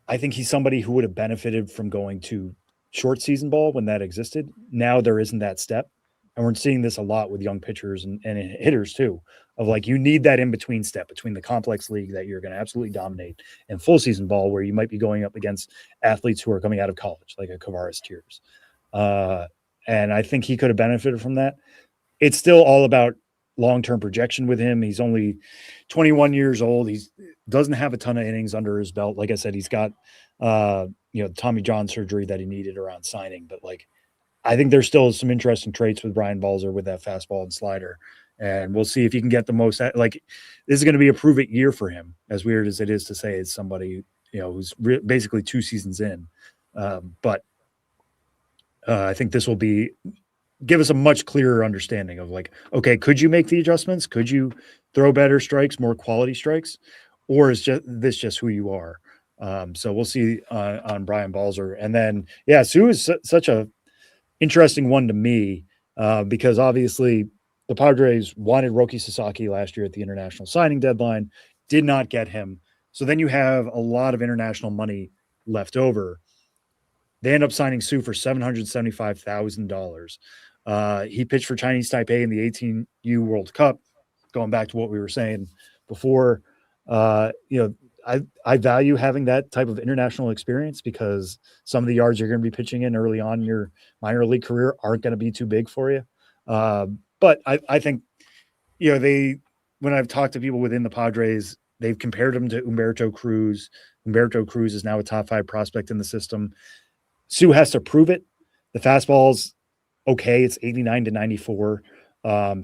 I think he's somebody who would have benefited from going to short season ball when that existed. Now there isn't that step. And we're seeing this a lot with young pitchers and hitters too, of like, you need that in-between step between the complex league that you're going to absolutely dominate and full season ball, where you might be going up against athletes who are coming out of college, like a Kavaris Tears. And I think he could have benefited from that. It's still all about long-term projection with him. He's only 21 years old. He doesn't have a ton of innings under his belt. Like I said, he's got, Tommy John surgery that he needed around signing, but like, I think there's still some interesting traits with Brian Balzer with that fastball and slider, and we'll see if he can get the most. Like, this is going to be a prove it year for him, as weird as it is to say. It's somebody who's basically 2 seasons in, but I think this will give us a much clearer understanding of like, okay, could you make the adjustments? Could you throw better strikes, more quality strikes, or is this just who you are? So we'll see on Brian Balzer, and then Sue is such a interesting one to me, because obviously the Padres wanted Roki Sasaki last year at the international signing deadline, did not get him. So then you have a lot of international money left over. They end up signing Sue for $775,000. He pitched for Chinese Taipei in the 18U World Cup, going back to what we were saying before. I value having that type of international experience, because some of the yards you're going to be pitching in early on in your minor league career aren't going to be too big for you. But I think, when I've talked to people within the Padres, they've compared him to Humberto Cruz. Humberto Cruz is now a top 5 prospect in the system. Sue has to prove it. The fastball's okay. It's 89 to 94.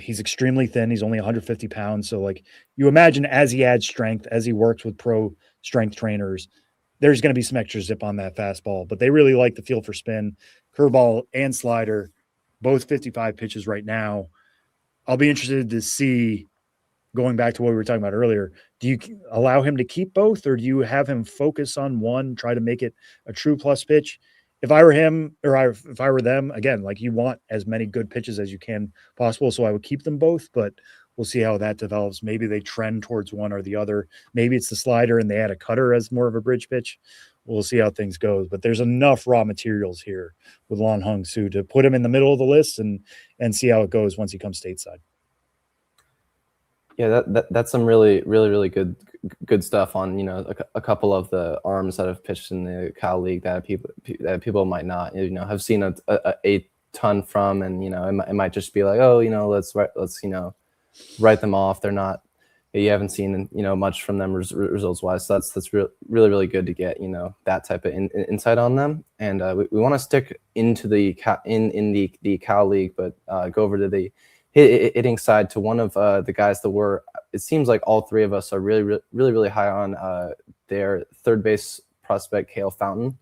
He's extremely thin. He's only 150 pounds. So like, you imagine as he adds strength, as he works with pro strength trainers, there's going to be some extra zip on that fastball, but they really like the feel for spin, curveball and slider, both 55 pitches right now. I'll be interested to see, going back to what we were talking about earlier, do you allow him to keep both, or do you have him focus on one, try to make it a true plus pitch? If I were him, or if I were them, again, like, you want as many good pitches as you can possible. So I would keep them both, but we'll see how that develops. Maybe they trend towards one or the other. Maybe it's the slider and they add a cutter as more of a bridge pitch. We'll see how things go. But there's enough raw materials here with Lang Hong Soo to put him in the middle of the list and see how it goes once he comes stateside. Yeah, that's some really good stuff on a couple of the arms that have pitched in the Cal League that people might not have seen a ton from, and it might just be like, oh, let's write them off. They're not, you haven't seen much from them results wise. So that's really good to get that type of insight on them. And we want to stick into the the Cal League, but go over to the hitting side to one of the guys that it seems like all three of us are really high on their third base prospect, Cale Fountain.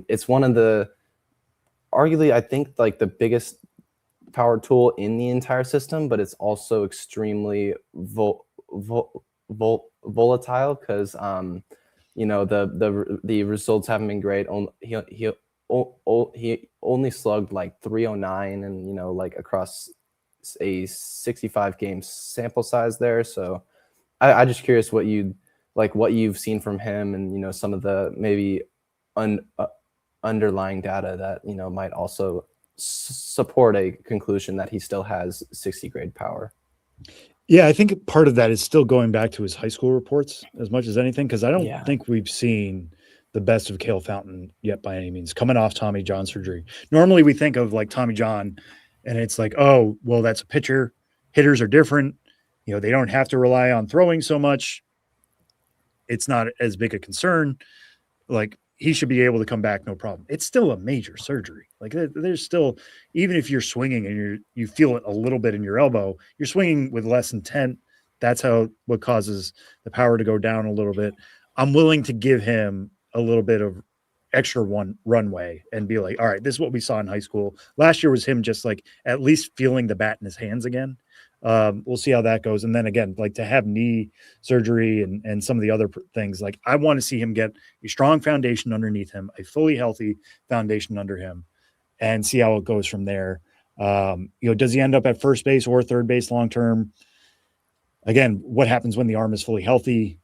It's one of the, arguably, I think, like the biggest power tool in the entire system, but it's also extremely volatile, because the results haven't been great. He he only slugged like 309 and, you know, like across a 65 game sample size there. So I just curious what you've seen from him, and, you know, some of the maybe underlying data that, you know, might also support a conclusion that he still has 60 grade power. Yeah, I think part of that is still going back to his high school reports as much as anything, because I don't think we've seen the best of Cale Fountain yet by any means, coming off Tommy John surgery. Normally we think of like Tommy John and it's like, oh, well, that's a pitcher. Hitters are different. You know, they don't have to rely on throwing so much. It's not as big a concern. Like, he should be able to come back, no problem. It's still a major surgery. Like, there's still, even if you're swinging and you feel it a little bit in your elbow, you're swinging with less intent. That's what causes the power to go down a little bit. I'm willing to give him a little bit of extra runway and be like, all right, this is what we saw in high school. Last year was him just like at least feeling the bat in his hands again. We'll see how that goes. And then again, like, to have knee surgery and some of the other things, like, I want to see him get a strong foundation underneath him, a fully healthy foundation under him, and see how it goes from there. You know, does he end up at first base or third base long-term? Again, what happens when the arm is fully healthy?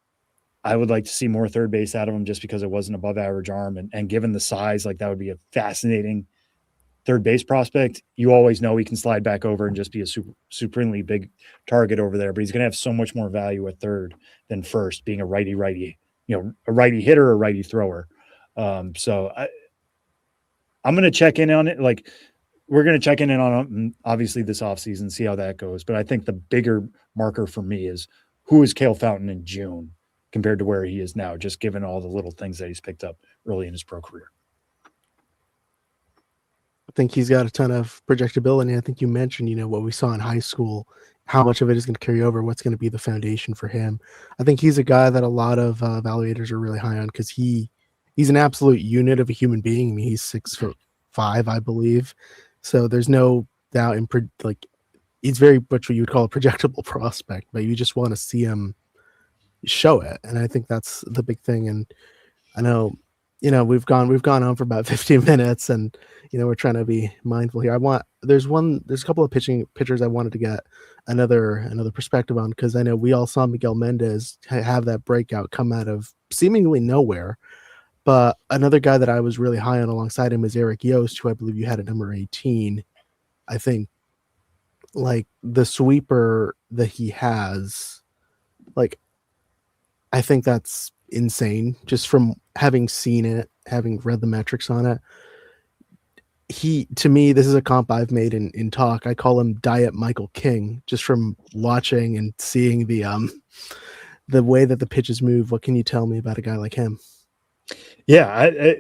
I would like to see more third base out of him just because it was an above average arm. And given the size, like, that would be a fascinating third base prospect. You always know he can slide back over and just be a supremely big target over there, but he's going to have so much more value at third than first, being a righty, you know, a righty hitter or righty thrower. So I'm going to check in on it. Like, we're going to check in on him, obviously, this offseason, see how that goes. But I think the bigger marker for me is, who is Cale Fountain in June compared to where he is now, just given all the little things that he's picked up early in his pro career. I think he's got a ton of projectability. I think you mentioned, you know, what we saw in high school, how much of it is going to carry over, what's going to be the foundation for him. I think he's a guy that a lot of evaluators are really high on, because he's an absolute unit of a human being. I mean, he's 6'5", I believe. So there's no doubt he's very much what you would call a projectable prospect, but you just want to see him show it. And I think that's the big thing. And I know, you know, we've gone on for about 15 minutes, and, you know, we're trying to be mindful here. There's a couple of pitchers I wanted to get another perspective on, because I know we all saw Miguel Mendez have that breakout come out of seemingly nowhere. But another guy that I was really high on alongside him is Eric Yost, who I believe you had at number 18. I think, like, the sweeper that he has, like, I think that's insane, just from having seen it, having read the metrics on it. To me, this is a comp I've made in talk. I call him Diet Michael King, just from watching and seeing the way that the pitches move. What can you tell me about a guy like him? Yeah,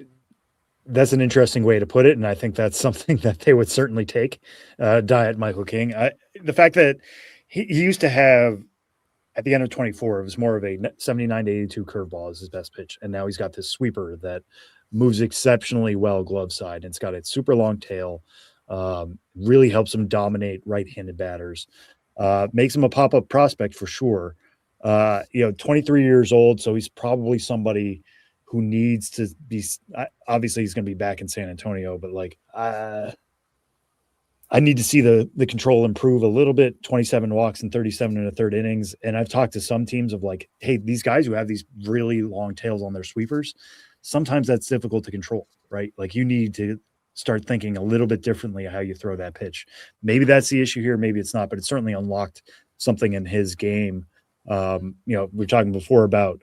that's an interesting way to put it, and I think that's something that they would certainly take. Diet Michael King. The fact that he used to have, at the end of 24, it was more of a 79 to 82 curveball as his best pitch, and now he's got this sweeper that moves exceptionally well glove side, and it's got its super long tail. Really helps him dominate right-handed batters. Makes him a pop-up prospect for sure. 23 years old, so he's probably somebody who needs to be, obviously he's going to be back in San Antonio, but like, I need to see the control improve a little bit. 27 walks and 37 in the third innings. And I've talked to some teams of like, hey, these guys who have these really long tails on their sweepers, sometimes that's difficult to control, right? Like, you need to start thinking a little bit differently how you throw that pitch. Maybe that's the issue here. Maybe it's not, but it certainly unlocked something in his game. We were talking before about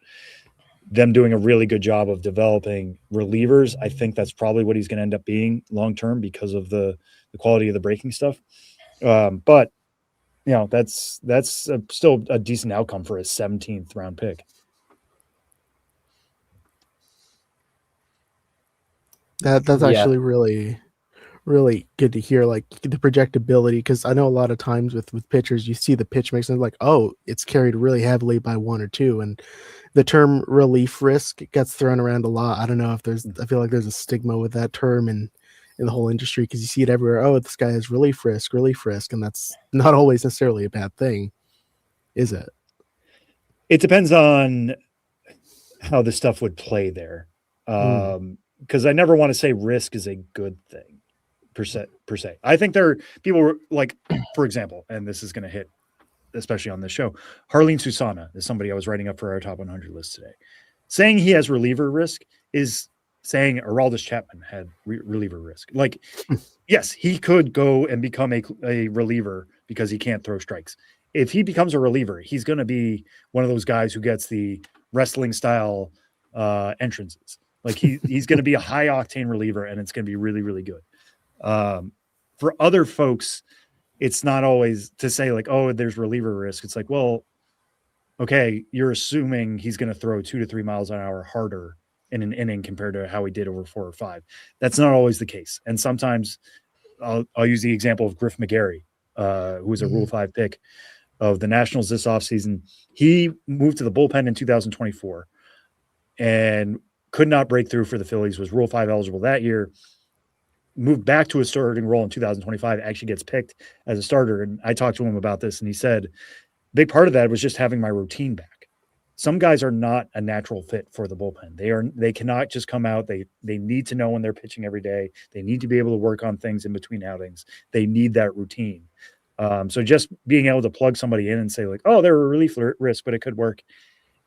them doing a really good job of developing relievers. I think that's probably what he's going to end up being long-term because of the quality of the breaking stuff. But that's still a decent outcome for a 17th round pick. That's actually really, really good to hear, like, the projectability, because I know a lot of times with pitchers, you see the pitch mix and like, oh, it's carried really heavily by one or two, and the term relief risk gets thrown around a lot. I don't know if I feel like there's a stigma with that term in the whole industry, because you see it everywhere. Oh, this guy has relief risk, and that's not always necessarily a bad thing, is it? It depends on how the stuff would play there. because I never want to say risk is a good thing per se. I think there are people like, for example, and this is going to hit, especially on this show, Harleen Susana is somebody I was writing up for our top 100 list today. Saying he has reliever risk is saying Aroldis Chapman had reliever risk. Like, yes, he could go and become a reliever because he can't throw strikes. If he becomes a reliever, he's going to be one of those guys who gets the wrestling style entrances. Like he's going to be a high octane reliever, and it's going to be really, really good. For other folks, it's not always to say like, oh, there's reliever risk. It's like, well, okay, you're assuming he's going to throw 2 to 3 miles an hour harder in an inning compared to how he did over 4 or 5. That's not always the case. And sometimes I'll use the example of Griff McGarry, who was a Rule 5 pick of the Nationals this offseason. He moved to the bullpen in 2024 and could not break through for the Phillies, was Rule 5 eligible that year, moved back to a starting role in 2025, actually gets picked as a starter. And I talked to him about this, and he said, big part of that was just having my routine back. Some guys are not a natural fit for the bullpen. They cannot just come out. They need to know when they're pitching every day. They need to be able to work on things in between outings. They need that routine. So just being able to plug somebody in and say like, oh, they're a relief risk, but it could work.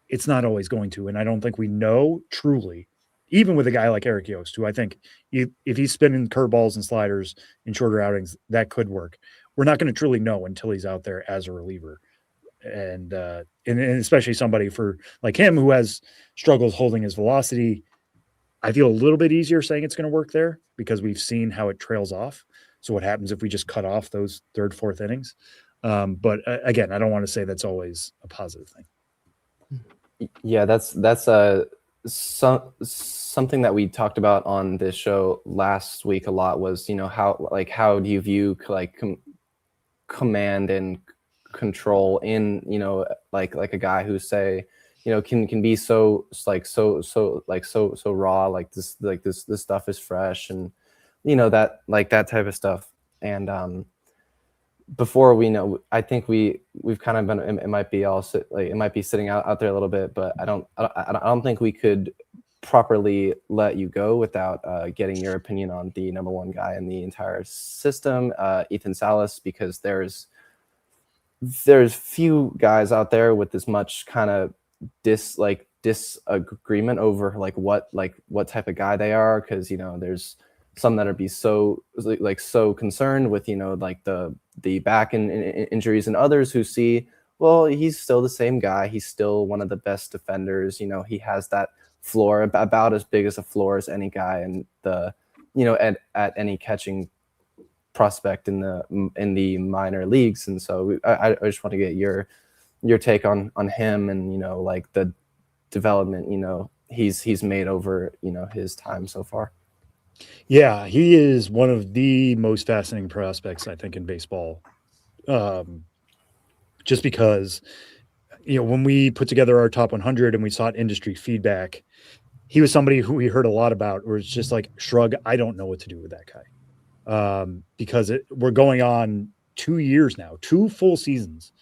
It's not always going to. And I don't think we know truly, even with a guy like Eric Yost, who I think if he's spinning curveballs and sliders in shorter outings, that could work. We're not going to truly know until he's out there as a reliever. And especially somebody for like him who has struggles holding his velocity, I feel a little bit easier saying it's going to work there because we've seen how it trails off. So what happens if we just cut off those 3rd, 4th innings? But again, I don't want to say that's always a positive thing. Yeah, that's something that we talked about on this show last week a lot was, how do you view like command and control in, like a guy who say, can be so raw, like this stuff is fresh, and that type of stuff. And before we know, I think we've kind of been, it might be also like it might be sitting out there a little bit, but I don't think we could properly let you go without getting your opinion on the number 1 guy in the entire system, Ethan Salas, because there's few guys out there with this much kind of disagreement over what type of guy they are, because there's some that are so concerned with the back and injuries, and others who see, well, he's still the same guy, he's still one of the best defenders, he has that floor about as big as a floor as any guy, and at any catching prospect in the minor leagues. And so I just want to get your take on him and like the development he's made over his time so far. Yeah, he is one of the most fascinating prospects I think in baseball. Just because when we put together our top 100 and we sought industry feedback, he was somebody who we heard a lot about, where it's just like, shrug, I don't know what to do with that guy. Because we're going on 2 years now, 2 full seasons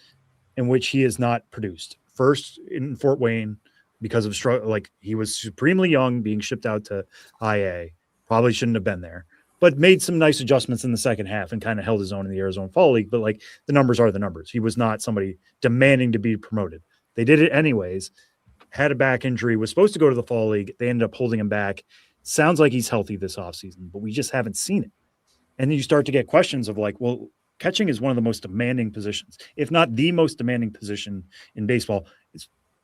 in which he has not produced. First in Fort Wayne because of struggle, like he was supremely young, being shipped out to IA, probably shouldn't have been there, but made some nice adjustments in the second half and kind of held his own in the Arizona Fall League. But like the numbers are the numbers. He was not somebody demanding to be promoted. They did it anyways. Had a back injury, was supposed to go to the Fall League. They ended up holding him back. Sounds like he's healthy this offseason, but we just haven't seen it. And then you start to get questions of like, well, catching is one of the most demanding positions, if not the most demanding position in baseball.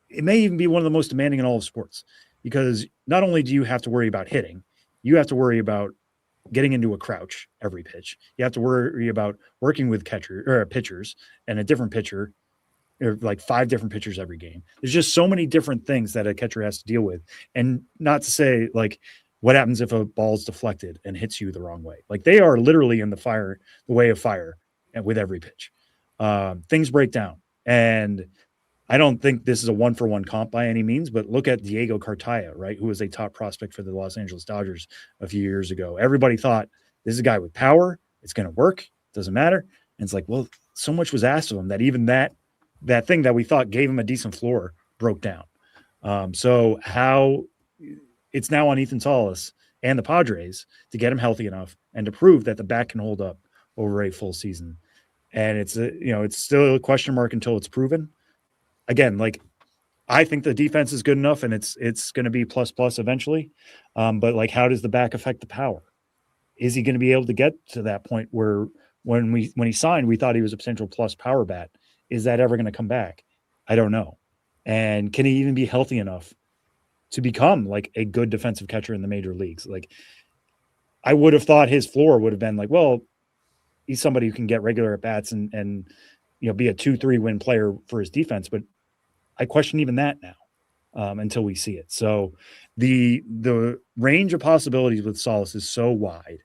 It may even be one of the most demanding in all of sports, because not only do you have to worry about hitting, you have to worry about getting into a crouch every pitch. You have to worry about working with pitchers and a different pitcher, or like 5 different pitchers every game. There's just so many different things that a catcher has to deal with. And not to say like, what happens if a ball's deflected and hits you the wrong way? Like they are literally in the way of fire, and with every pitch, things break down. And I don't think this is a 1-for-1 comp by any means, but look at Diego Cartaya, right? Who was a top prospect for the Los Angeles Dodgers a few years ago. Everybody thought this is a guy with power. It's going to work. Doesn't matter. And it's like, well, so much was asked of him that even that thing that we thought gave him a decent floor broke down. So how it's now on Ethan Salas, and the Padres to get him healthy enough and to prove that the bat can hold up over a full season. And it's still a question mark until it's proven. Again, like, I think the defense is good enough, and it's going to be plus eventually. But like, how does the back affect the power? Is he going to be able to get to that point where when he signed, we thought he was a potential plus power bat? Is that ever going to come back? I don't know. And can he even be healthy enough to become like a good defensive catcher in the major leagues? Like, I would have thought his floor would have been like, well, he's somebody who can get regular at bats and be a 2-3 win player for his defense. But I question even that now until we see it. So the range of possibilities with Salas is so wide.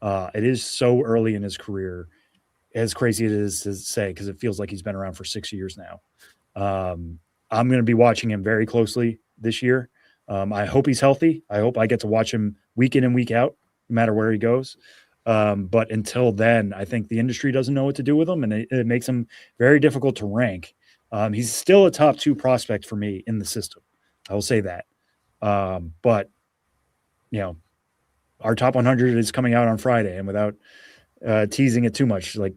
It is so early in his career, as crazy it is to say, because it feels like he's been around for 6 years now. I'm going to be watching him very closely this year. I hope he's healthy. I hope I get to watch him week in and week out, no matter where he goes. But until then, I think the industry doesn't know what to do with him, and it makes him very difficult to rank. He's still a top 2 prospect for me in the system. I will say that. But our top 100 is coming out on Friday, and without teasing it too much, like,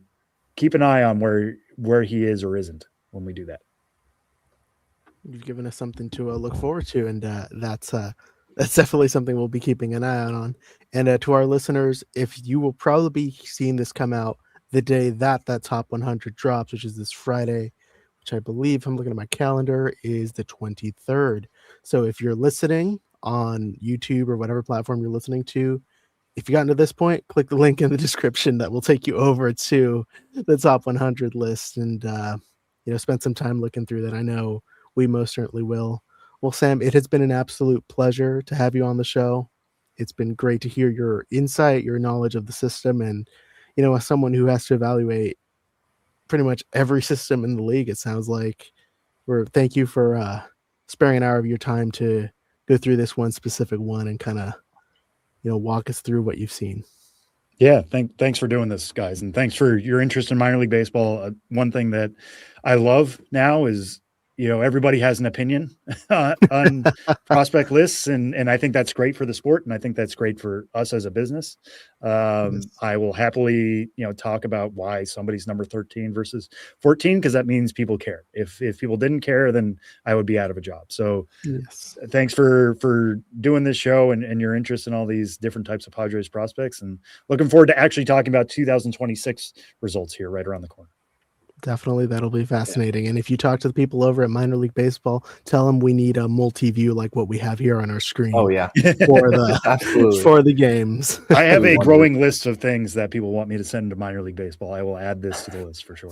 keep an eye on where he is or isn't when we do that. You've given us something to look forward to, and that's definitely something we'll be keeping an eye out on. And to our listeners, if you will probably be seeing this come out the day that top 100 drops, which is this Friday, which I believe, I'm looking at my calendar, is the 23rd. So if you're listening on YouTube or whatever platform you're listening to, if you gotten to this point, click the link in the description that will take you over to the top 100 list and spend some time looking through that. I know we most certainly will. Well, Sam, it has been an absolute pleasure to have you on the show. It's been great to hear your insight, your knowledge of the system, and as someone who has to evaluate pretty much every system in the league, it sounds like. Thank you for sparing an hour of your time to go through this one specific one and kind of walk us through what you've seen. Yeah, thanks for doing this, guys, and thanks for your interest in minor league baseball. One thing that I love now is everybody has an opinion on prospect lists, and I think that's great for the sport, and I think that's great for us as a business. I will happily talk about why somebody's number 13 versus 14, because that means people care. If people didn't care, then I would be out of a job. So yes, thanks for doing this show and your interest in all these different types of Padres prospects, and looking forward to actually talking about 2026 results here right around the corner. Definitely, that'll be fascinating. And if you talk to the people over at Minor League Baseball, tell them we need a multi-view like what we have here on our screen. Oh yeah, for the games. I have a growing list of things that people want me to send to Minor League Baseball. I will add this to the list for sure.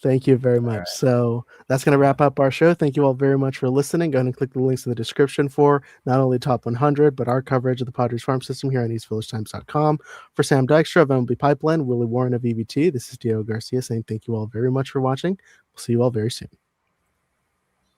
Thank you very much. Right. So that's going to wrap up our show. Thank you all very much for listening. Go ahead and click the links in the description for not only top 100, but our coverage of the Padres farm system here on EastVillageTimes.com. For Sam Dykstra of MLB Pipeline, Willy Warren of EVT, this is Diego Garcia saying thank you all very much for watching. We'll see you all very soon.